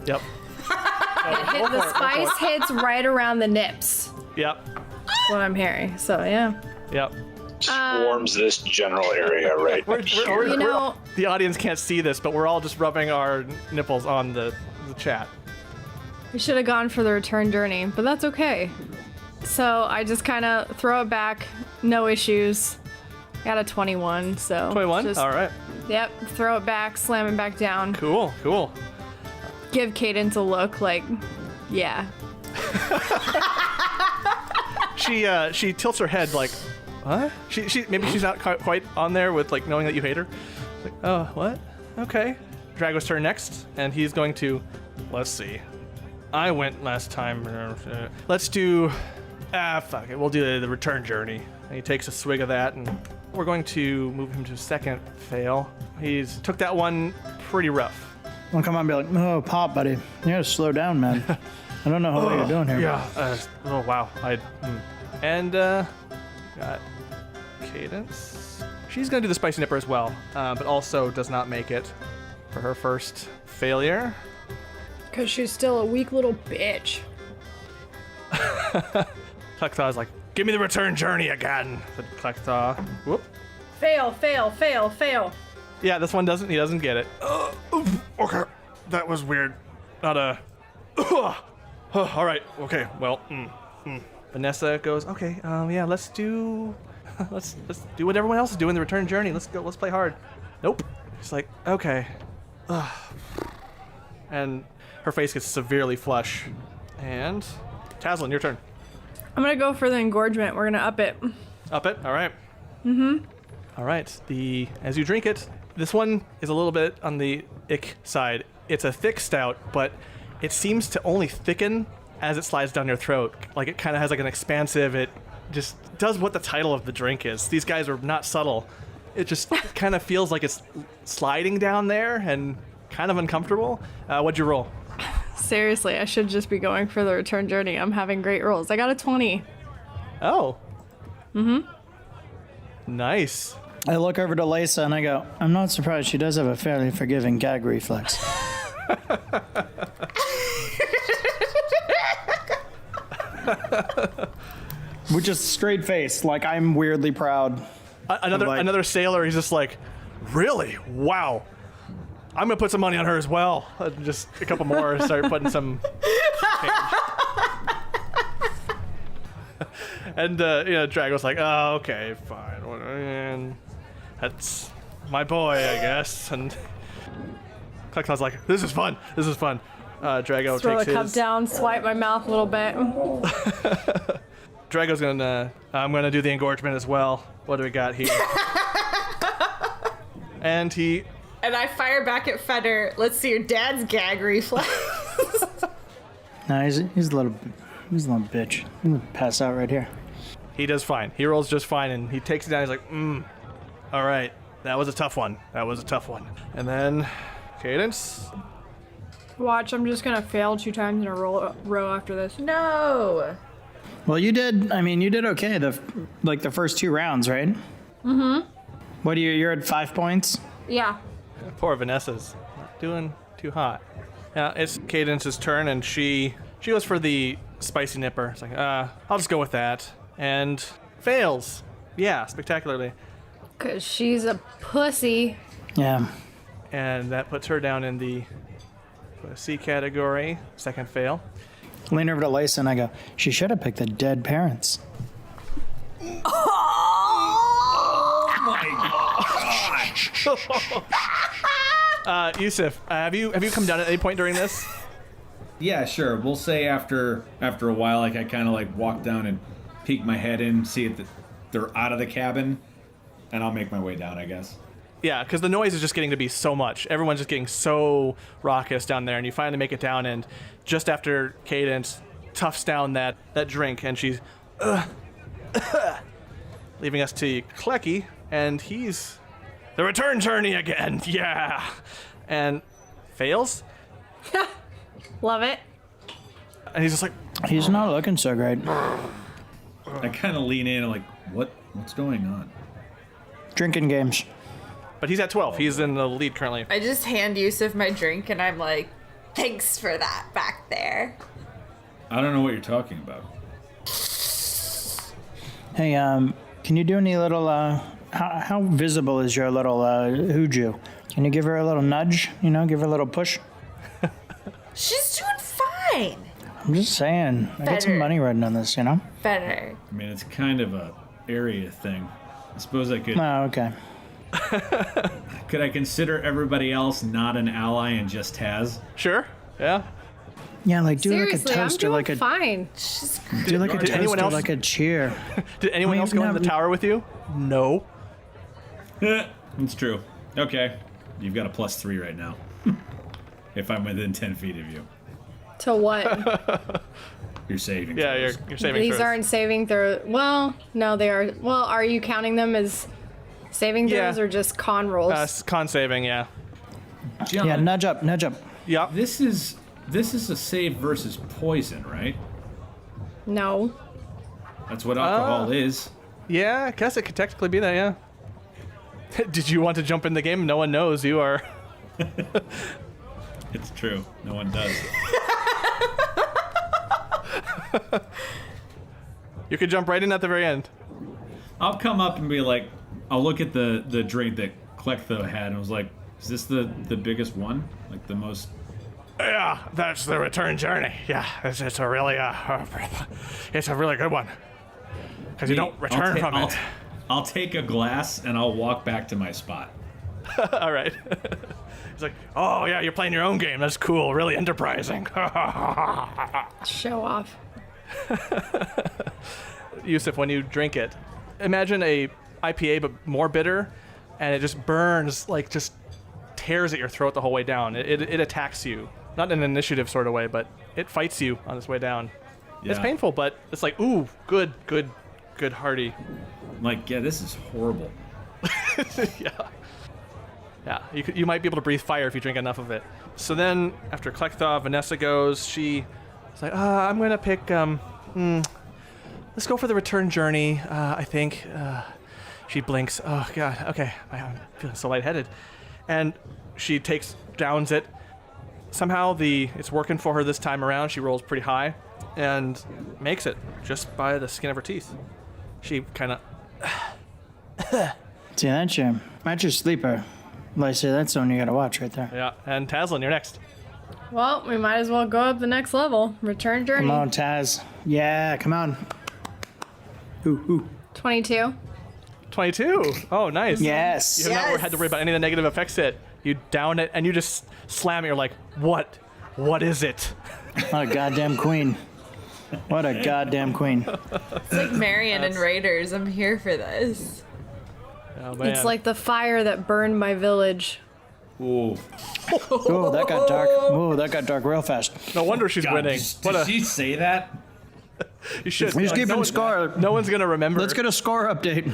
Yep. The spice hits right around the nips. Yep. That's what I'm hearing, so yeah. Yep. Swarms this general area right here. The audience can't see this, but we're all just rubbing our nipples on the chat. We should have gone for the return journey, but that's okay. So I just kind of throw it back, no issues. Got a 21, so 21? All right. Yep, throw it back, slam it back down. Cool. Give Cadence a look like, yeah. She tilts her head like, what? She maybe she's not quite on there with, like, knowing that you hate her. Like, oh, what? Okay. Drago's turn next, and he's going to, let's see. I went last time. Let's do, fuck it. We'll do the return journey. And he takes a swig of that, and we're going to move him to second fail. He's took that one pretty rough. I'll come on and be like, oh, Pop, buddy. You gotta slow down, man. I don't know what you're doing here. Yeah. Oh, wow. And got Cadence. She's going to do the spicy nipper as well, but also does not make it for her first failure. Because she's still a weak little bitch. Klektha's like, give me the return journey again, said Klektha. Whoop. Fail. Yeah, this one he doesn't get it. Okay, that was weird. Not a... all right, okay, well, Vanessa goes, okay, yeah, let's do let's do what everyone else is doing the return journey. Let's go. Let's play hard. Nope. She's like, okay. Ugh. And her face gets severely flush. And Taslin, your turn. I'm gonna go for the engorgement. We're gonna up it. Up it. All right. Mm-hmm. All right. As you drink it, this one is a little bit on the ick side. It's a thick stout, but it seems to only thicken as it slides down your throat. Like it kind of has like an expansive. It just does what the title of the drink is. These guys are not subtle. It just kind of feels like it's sliding down there and kind of uncomfortable. What'd you roll? Seriously, I should just be going for the return journey. I'm having great rolls. I got a 20. Oh. Mm-hmm. Nice. I look over to Lisa and I go, I'm not surprised. She does have a fairly forgiving gag reflex. With just straight face, like I'm weirdly proud. Another sailor, he's just like, really? Wow. I'm going to put some money on her as well. Just a couple more, start putting some change. And, Drago's like, oh, okay, fine. And that's my boy, I guess. And Klexon's like, this is fun. Drago Throw takes the cup his... down, swipe my mouth a little bit. Drago's I'm gonna do the engorgement as well. What do we got here? And I fire back at Feder. Let's see your dad's gag reflex. No, he's a little bitch. I'm gonna pass out right here. He does fine. He rolls just fine, and he takes it down. He's like, all right, that was a tough one. And then, Cadence. Watch, I'm just gonna fail 2 times in a row after this. No. Well, you did okay the first 2 rounds, right? Mm-hmm. What you're at 5 points? Yeah. Poor Vanessa's not doing too hot. Now it's Cadence's turn, and she goes for the spicy nipper. It's like, I'll just go with that. And fails. Yeah, spectacularly. 'Cause she's a pussy. Yeah. And that puts her down in the C category. Second fail. Lean over to Lisa and I go, she should have picked the dead parents. Yusuf, have you come down at any point during this? Yeah, sure. We'll say after a while, like I kind of like walk down and peek my head in, see if they're out of the cabin, and I'll make my way down, I guess. Yeah, because the noise is just getting to be so much. Everyone's just getting so raucous down there, and you finally make it down, and just after Cadence toughs down that drink, and she's leaving us to Klecky, and he's the return journey again. Yeah, and fails. Love it. And he's just like, he's not looking so great. I kind of lean in and like, what's going on? Drinking games. But he's at 12. He's in the lead currently. I just hand Yusuf my drink and I'm like, thanks for that back there. I don't know what you're talking about. Hey, can you do any little, how visible is your little, Hooju? Can you give her a little nudge? Give her a little push? She's doing fine. I'm just saying. I got some money riding on this, Better. I mean, it's kind of a area thing. I suppose I could. Oh, okay. Could I consider everybody else not an ally and just Taz? Sure. Yeah. Yeah, like do Seriously, like a toast or like a fine. do like a Did toast anyone or else- like a cheer. Did anyone else go into the tower with you? No. It's true. Okay. You've got a +3 right now. If I'm within 10 feet of you. To what? You're saving. Yeah, throws. you're saving These throws. aren't saving throws. Well, no, they are. Well, are you counting them as saving throws Yeah. or just con rolls? Con saving, yeah. John, Yeah, nudge up. Yep. This is a save versus poison, right? No. That's what alcohol is. Yeah, I guess it could technically be that, yeah. Did you want to jump in the game? No one knows you are. It's true. No one does. You could jump right in at the very end. I'll come up and be like, I'll look at the drink that Klektho had and was like, is this the biggest one? Like the most... Yeah, that's the return journey. Yeah, it's a really good one. Because you don't return from it. I'll take a glass and I'll walk back to my spot. All right. He's like, oh, yeah, you're playing your own game. That's cool. Really enterprising. Show off. Yusuf, when you drink it, imagine a IPA but more bitter, and it just burns, like just tears at your throat the whole way down. It attacks you. Not in an initiative sort of way, but it fights you on its way down. Yeah. It's painful, but it's like, ooh, good, hearty. I'm like, yeah, this is horrible. Yeah, you might be able to breathe fire if you drink enough of it. So then, after Klekthaw, Vanessa goes. She's like, I'm going to pick, let's go for the return journey, I think. She blinks. Oh, God, okay, I'm feeling so lightheaded. And she downs it. Somehow it's working for her this time around. She rolls pretty high and makes it just by the skin of her teeth. She kind of... See, that's your sleeper. Lacey, that's the one you gotta watch right there. Yeah, and Tazlin, you're next. Well, we might as well go up the next level. Return journey. Come on, Taz. Yeah, come on. Ooh. 22. 22. Oh, nice. Yes. You have not had to worry about any of the negative effects hit. You down it and you just slam it. You're like, what? What is it? What a goddamn queen. What a goddamn queen. It's like Marion and Raiders. I'm here for this. Oh, man. It's like the fire that burned my village. Ooh. Oh, that got dark. Oh, that got dark real fast. No wonder she's winning. Did she say that? You should. He's keeping score. No one's going to remember. Let's get a score update.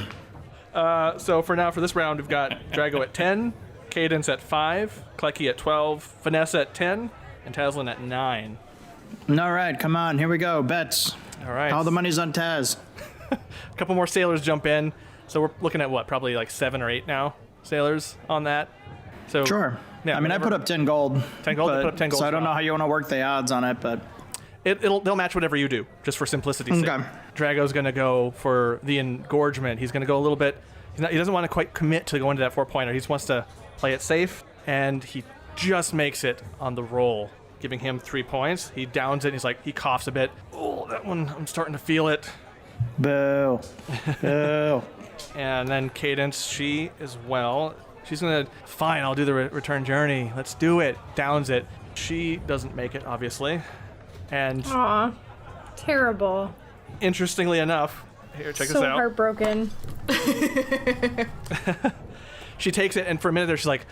So for this round, we've got Drago at 10, Cadence at 5, Klecky at 12, Vanessa at 10, and Tazlin at 9. All right, come on. Here we go. Bets. All right. All the money's on Taz. A couple more sailors jump in. So we're looking at what? Probably like 7 or 8 now sailors on that. So Sure. Yeah, I mean, I put up 10 gold. 10 gold. Put up 10 gold. So I don't know how you want to work the odds on it, but they'll match whatever you do, just for simplicity's sake. Okay. Drago's going to go for the engorgement. He's going to go a little bit. He doesn't want to quite commit to going to that 4-pointer. He just wants to play it safe, and he just makes it on the roll, giving him 3 points. He downs it, and he coughs a bit. Oh, that one, I'm starting to feel it. boo. Boo. And then Cadence, she as well. She's going to, fine, I'll do the return journey. Let's do it. Downs it. She doesn't make it, obviously. And Aw, terrible. interestingly enough, here, check this out. So heartbroken. She takes it, and for a minute there, she's like,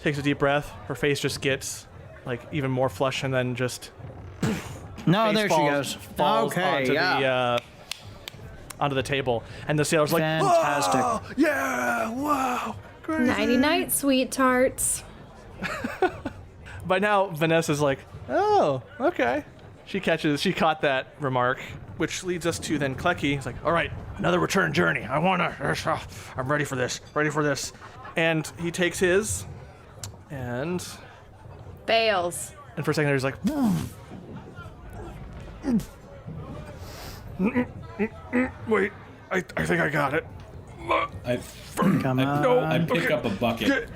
takes a deep breath. Her face just gets like even more flush, and then just No, there she goes. falls Okay, onto the table, and the sailor's like, fantastic. "Oh, yeah, wow, crazy." Nighty night, sweet tarts. By now, Vanessa's like, oh, okay. She caught that remark, which leads us to then Klecky. He's like, all right, another return journey. I'm ready for this. And he takes his, and Fails. for a second he's like, wait, I think I got it. Come on. I pick up a bucket.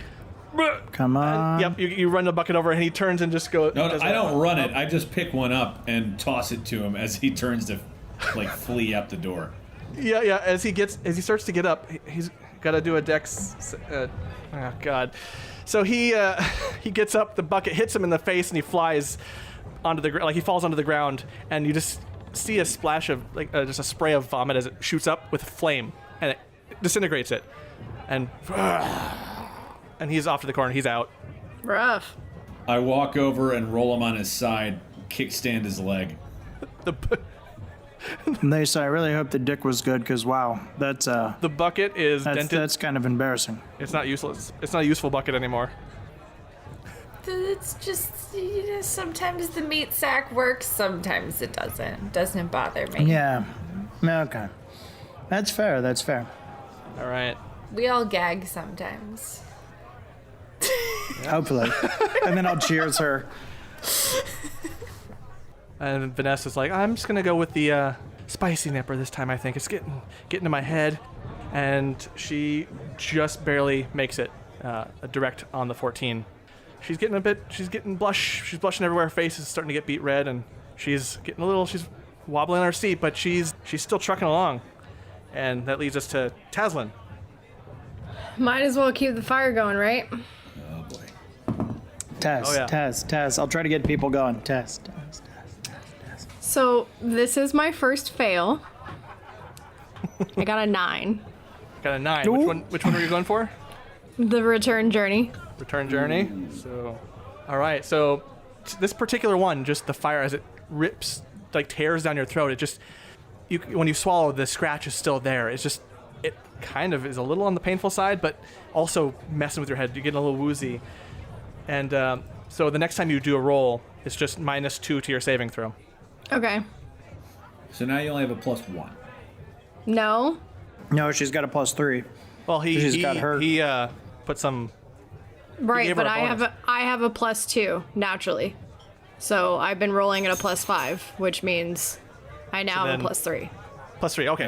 Come on. Yep, you run the bucket over, and he turns and just goes. No, I don't run it. I just pick one up and toss it to him as he turns to flee out the door. Yeah. As he starts to get up, he's got to do a dex. Oh God. So he gets up. The bucket hits him in the face, and he flies onto the ground. He falls onto the ground, and you just see a splash of just a spray of vomit as it shoots up with flame, and it disintegrates it, and he's off to the corner. He's out. Rough. I walk over and roll him on his side, kickstand his leg. They say, I really hope the dick was good, because wow, that's The bucket is dented. that's kind of embarrassing. It's not useless. It's not a useful bucket anymore. It's just, sometimes the meat sack works, sometimes it doesn't. Doesn't bother me. Yeah. Okay. That's fair. All right. We all gag sometimes. Hopefully. And then I'll cheers her. And Vanessa's like, I'm just gonna go with the spicy nipper this time. I think it's getting to my head, and she just barely makes it direct on the 14. She's getting blush. She's blushing everywhere. Her face is starting to get beet red, and she's wobbling on her seat, but she's still trucking along. And that leads us to Taslin. Might as well keep the fire going, right? Oh boy. Taz. I'll try to get people going. Taz. So this is my first fail. I got a 9. Got a 9. Which one were you going for? The return journey. Return journey. So, all right. So this particular one, just the fire as it rips, like tears down your throat. It just, when you swallow, the scratch is still there. It's just, it kind of is a little on the painful side, but also messing with your head. You're getting a little woozy. And so the next time you do a roll, it's just -2 to your saving throw. Okay. So now you only have a +1. No. No, she's got a +3. Well, She's got hurt. He put some. Right, gave but her a bonus. I have a +2 naturally. So I've been rolling at a +5, which means I now have a +3. +3. Okay.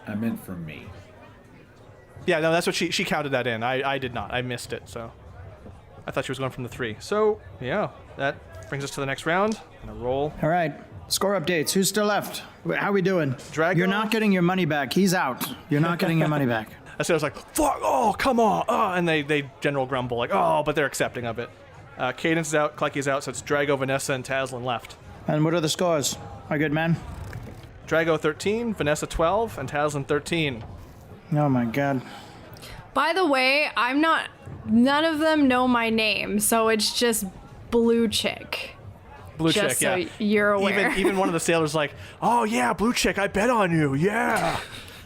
I meant for me. Yeah, no, that's what she counted that in. I did not. I missed it. So I thought she was going from the 3. So yeah, that brings us to the next round. I'm gonna roll. All right. Score updates. Who's still left? How we doing? Drago? You're not getting your money back. He's out. You're not getting your money back. So I was like, fuck, oh, come on. Oh, and they general grumble, like, oh, but they're accepting of it. Cadence is out, Clecky's out, so it's Drago, Vanessa, and Taslin left. And what are the scores, my good man? Drago 13, Vanessa 12, and Taslin 13. Oh my god. By the way, none of them know my name, so it's just Blue Chick. Blue just Chick, yeah. So you're aware. Even one of the sailors like, oh yeah, Blue Chick, I bet on you, yeah.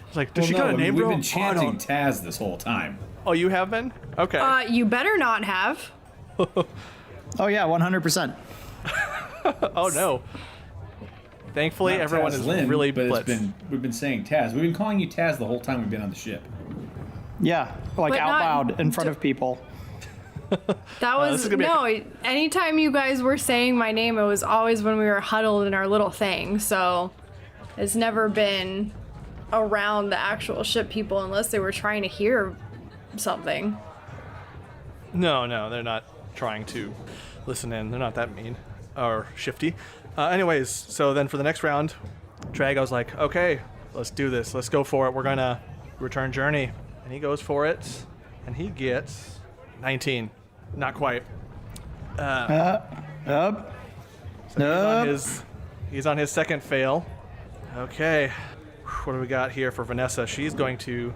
It's like, does she got a name, We've bro? been chanting Taz this whole time. Oh, you have been? Okay. You better not have. Oh yeah, 100%. Oh no. Thankfully, Not everyone Taz is Lynn, really but blitzed. we've been saying Taz. We've been calling you Taz the whole time we've been on the ship. Yeah, like But out not- loud in front of people. That was this is gonna be anytime you guys were saying my name, it was always when we were huddled in our little thing. So it's never been around the actual ship people unless they were trying to hear something. No, they're not trying to listen in. They're not that mean or shifty. Anyways, so then for the next round, Drago's like, okay, let's do this. Let's go for it. We're gonna return journey. And he goes for it, and he gets 19. Not quite. Up. He's on his second fail. Okay. What do we got here for Vanessa? She's going to...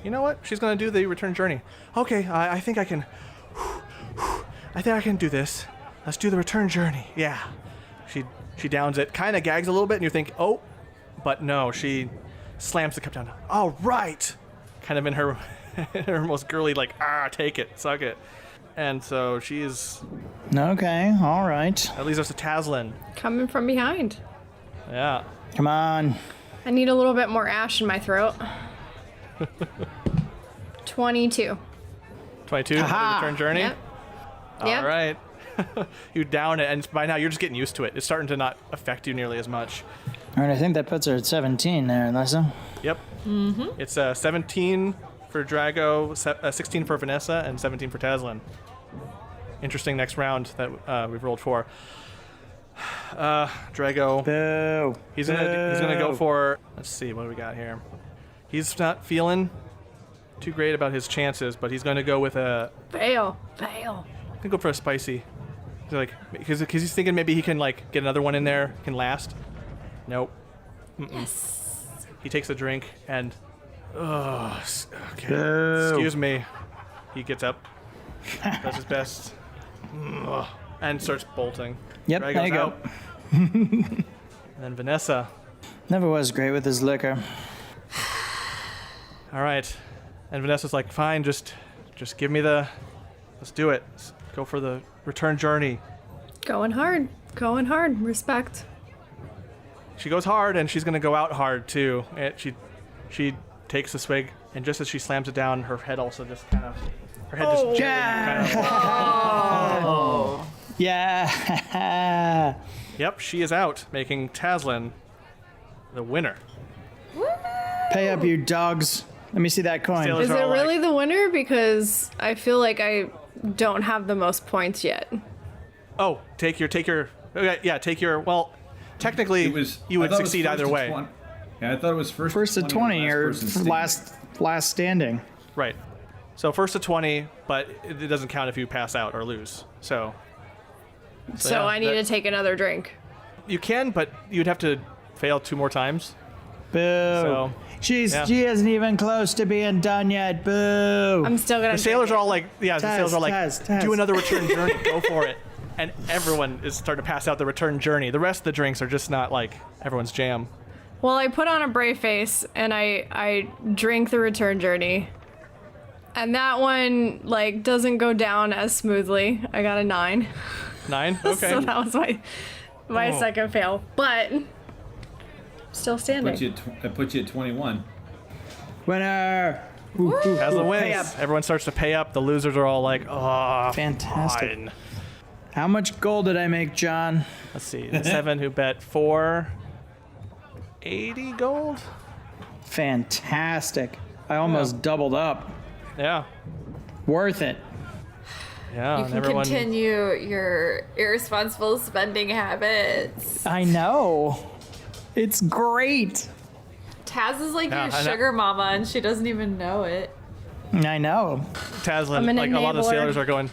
You know what? She's going to do the return journey. Okay, I think I can... I think I can do this. Let's do the return journey. Yeah. She downs it, kind of gags a little bit, and you think, oh, but no, she slams the cup down. All right. Kind of in her most girly, like, take it, suck it. And so she's... Okay, all right. That leads us to Taslin. Coming from behind. Yeah. Come on. I need a little bit more ash in my throat. 22. 22 for the Aha. return journey? Yep. All right. You down it, and by now you're just getting used to it. It's starting to not affect you nearly as much. All right, I think that puts her at 17 there, Alyssa. Yep. Mm-hmm. It's 17 for Drago, 16 for Vanessa, and 17 for Taslin. Interesting next round that we've rolled for. Drago. Boo. He's gonna go for. Let's see, what do we got here? He's not feeling too great about his chances, but he's gonna go with a. Fail. He's gonna go for a spicy. He's like, because he's thinking maybe he can like get another one in there, can last. Nope. Yes. He takes a drink and. Okay. Boo. Excuse me. He gets up, does his best, and starts bolting. Yep, Drago's there you go. out. And then Vanessa. Never was great with his liquor. All right. And Vanessa's like, fine, just give me let's do it. Let's go for the return journey. Going hard. Respect. She goes hard, and she's gonna go out hard too. And she takes a swig, and just as she slams it down, her head also just kind of, just yeah. kind of. Yeah. Yep, she is out, making Taslin the winner. Pay up, you dogs. Let me see that coin. Sailors Is are it all really like, the winner? Because I feel like I don't have the most points yet. oh, take your. Okay, yeah, take your. Well, technically, you I would thought it was succeed first either to way. Yeah, I thought it was First to 20 or last standing. Right. So first to 20, but it doesn't count if you pass out or lose. So So yeah, I need to take another drink. You can, but you'd have to fail 2 more times. Boo. So She isn't even close to being done yet. Boo. I'm still gonna. the sailors are all like, the sailors are like, Taz. do another return journey, go for it. And everyone is starting to pass out the return journey. The rest of the drinks are just not like everyone's jam. Well, I put on a brave face and I drink the return journey. And that one like doesn't go down as smoothly. I got a 9. 9? Okay. So that was my second fail. But still standing. I put you at 21. Winner. Haslam wins. Pay up. Everyone starts to pay up. The losers are all like, oh, Fantastic. fine. How much gold did I make, John? Let's see. The 7 who bet 480 gold? Fantastic. I almost doubled up. Yeah. Worth it. Yeah. You and can everyone, continue your irresponsible spending habits. I know. It's great. Taz is like Yeah, your I know. sugar mama, and she doesn't even know it. I know. Taslan, I'm an like a lot of the enabler. sailors are going.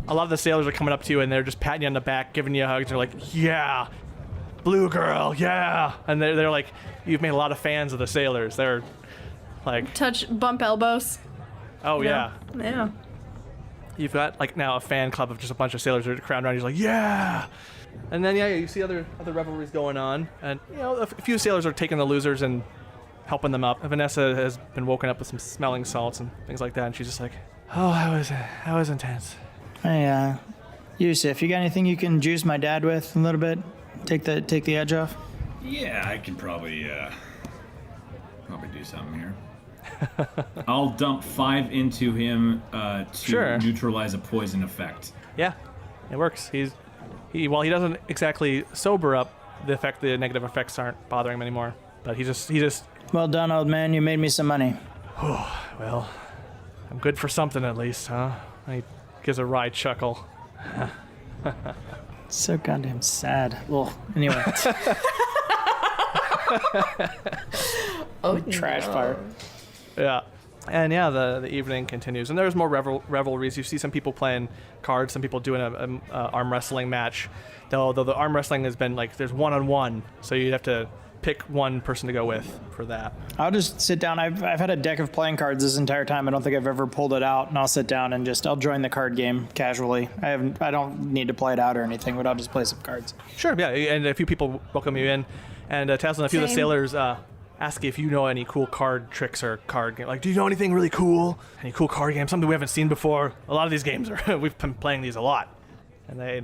A lot of the sailors are coming up to you and they're just patting you on the back, giving you hugs. They're like, "Yeah, blue girl, yeah," and they're like, "You've made a lot of fans of the sailors." They're like, Bump elbows. "Oh yeah." Yeah. You've got like now a fan club of just a bunch of sailors that are crowded around you, like, "Yeah." And then you see other revelries going on, and a few sailors are taking the losers and helping them up. Vanessa has been woken up with some smelling salts and things like that, and she's just like, "Oh, that was intense." Hey, Yusuf, you got anything you can juice my dad with a little bit? Take the edge off? Yeah, I can probably do something here. I'll dump 5 into him to Sure. neutralize a poison effect. Yeah, it works. While he doesn't exactly sober up, the negative effects aren't bothering him anymore. But he just Well done, old man. You made me some money. well, I'm good for something at least, huh? He gives a wry chuckle. It's so goddamn sad. Well, anyway. Oh, Trash fire. Yeah. And yeah, the evening continues, and there's more revelries. You see some people playing cards, some people doing a arm wrestling match. Though the arm wrestling has been like there's 1-on-1, so you have to pick one person to go with for that. I'll just sit down. I've had a deck of playing cards this entire time. I don't think I've ever pulled it out, and I'll sit down and I'll join the card game casually. I don't need to play it out or anything, but I'll just play some cards. Sure, yeah, and a few people welcome you in, and Taslan, a few of the Same. sailors ask you if you know any cool card tricks or card game. Like, do you know anything really cool? Any cool card games? Something we haven't seen before? A lot of these games are we've been playing these a lot, and they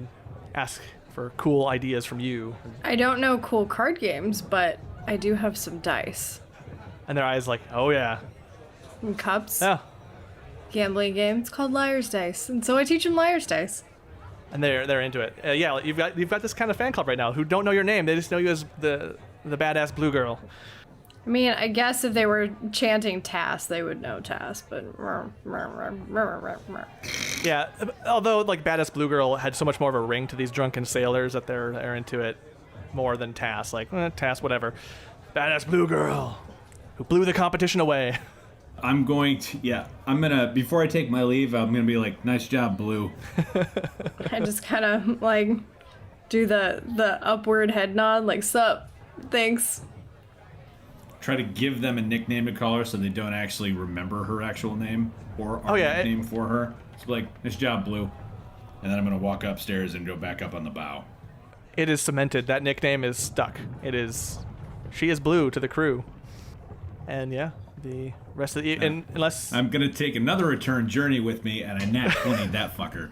ask for cool ideas from you. I don't know cool card games, but I do have some dice And their eyes like, oh yeah, and cups. yeah. Gambling game. It's called Liar's Dice, and so I teach them Liar's Dice. And they're into it. Yeah, you've got this kind of fan club right now who don't know your name. They just know you as the badass blue girl. I mean, I guess if they were chanting Tass, they would know Tass, but... Yeah, although like badass blue girl had so much more of a ring to these drunken sailors that they're into it more than Tass. Like Tass, whatever. Badass blue girl who blew the competition away. I'm gonna, before I take my leave, I'm gonna be like, nice job, Blue. I just kind of, like, do the upward head nod, like, sup, thanks. Try to give them a nickname to call her so they don't actually remember her actual name or our nickname for her. It's like, nice job, Blue. And then I'm gonna walk upstairs and go back up on the bow. It is cemented. That nickname is stuck. She is blue to the crew. And yeah, the rest of the unless I'm gonna take another return journey with me, and I nat 20 that fucker.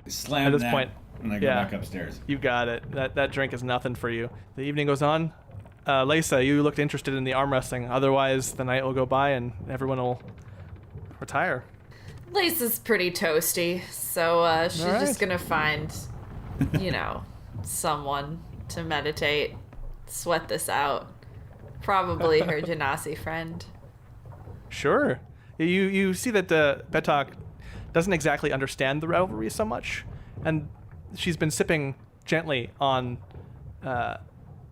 Slam at this that, point, and I go back upstairs. You got it. That drink is nothing for you. The evening goes on. Lisa, you looked interested in the arm wrestling. Otherwise, the night will go by and everyone will retire. Lisa's pretty toasty, so she's just gonna find, someone to meditate, sweat this out. Probably her Genasi friend. Sure. You see that Betok doesn't exactly understand the rivalry so much, and she's been sipping gently on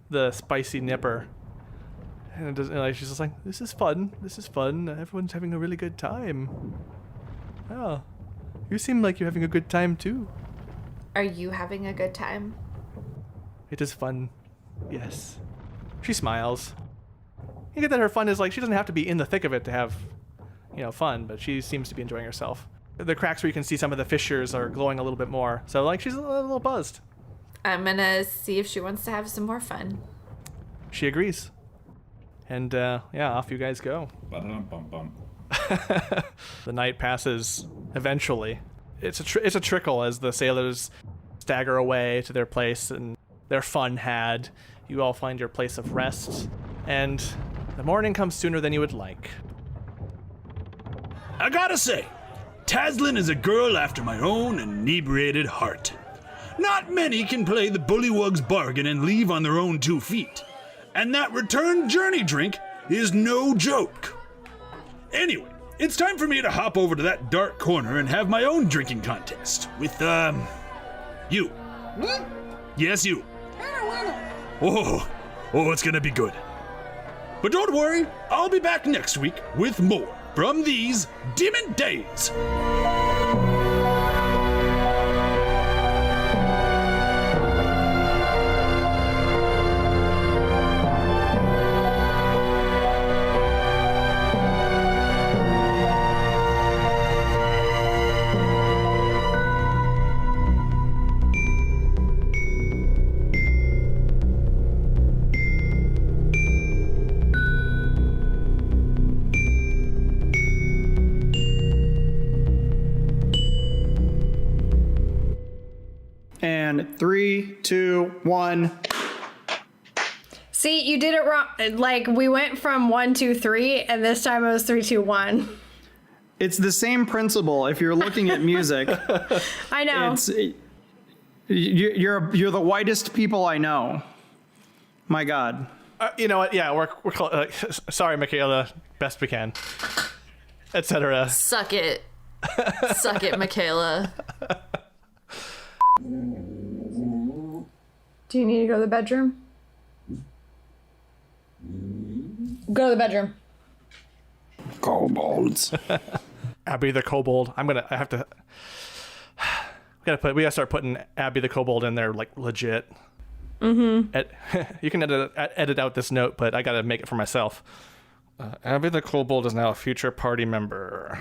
the spicy nipper And it doesn't, like, she's just like, this is fun. Everyone's having a really good time. Oh, you seem like you're having a good time too. Are you having a good time? It is fun. Yes. She smiles. You get that her fun is like, she doesn't have to be in the thick of it to have, fun, but she seems to be enjoying herself. The cracks where you can see some of the fissures are glowing a little bit more. So, like, she's a little buzzed. I'm gonna see if she wants to have some more fun. She agrees. And, off you guys go. Ba-dum-bum-bum. The night passes eventually. It's a trickle as the sailors stagger away to their place and their fun had. You all find your place of rest, and the morning comes sooner than you would like. I gotta say, Taslin is a girl after my own inebriated heart. Not many can play the bullywug's bargain and leave on their own 2 feet. And that return journey drink is no joke. Anyway, it's time for me to hop over to that dark corner and have my own drinking contest with, you. Me? Yes, you. I don't wanna. Oh, it's gonna be good. But don't worry, I'll be back next week with more from these Demon Days. And 3, 2, 1. See, you did it wrong. Like, we went from 1, 2, 3, and this time it was 3, 2, 1. It's the same principle if you're looking at music. I know. You're the whitest people I know. My God. You know what? Yeah, we're sorry, Michaela. Best we can, etc. Suck it, Michaela. Do you need to go to the bedroom? Go to the bedroom. Kobolds. Abby the Kobold. We gotta start putting Abby the Kobold in there, like, legit. Mm-hmm. You can edit out this note, but I gotta make it for myself. Abby the Kobold is now a future party member.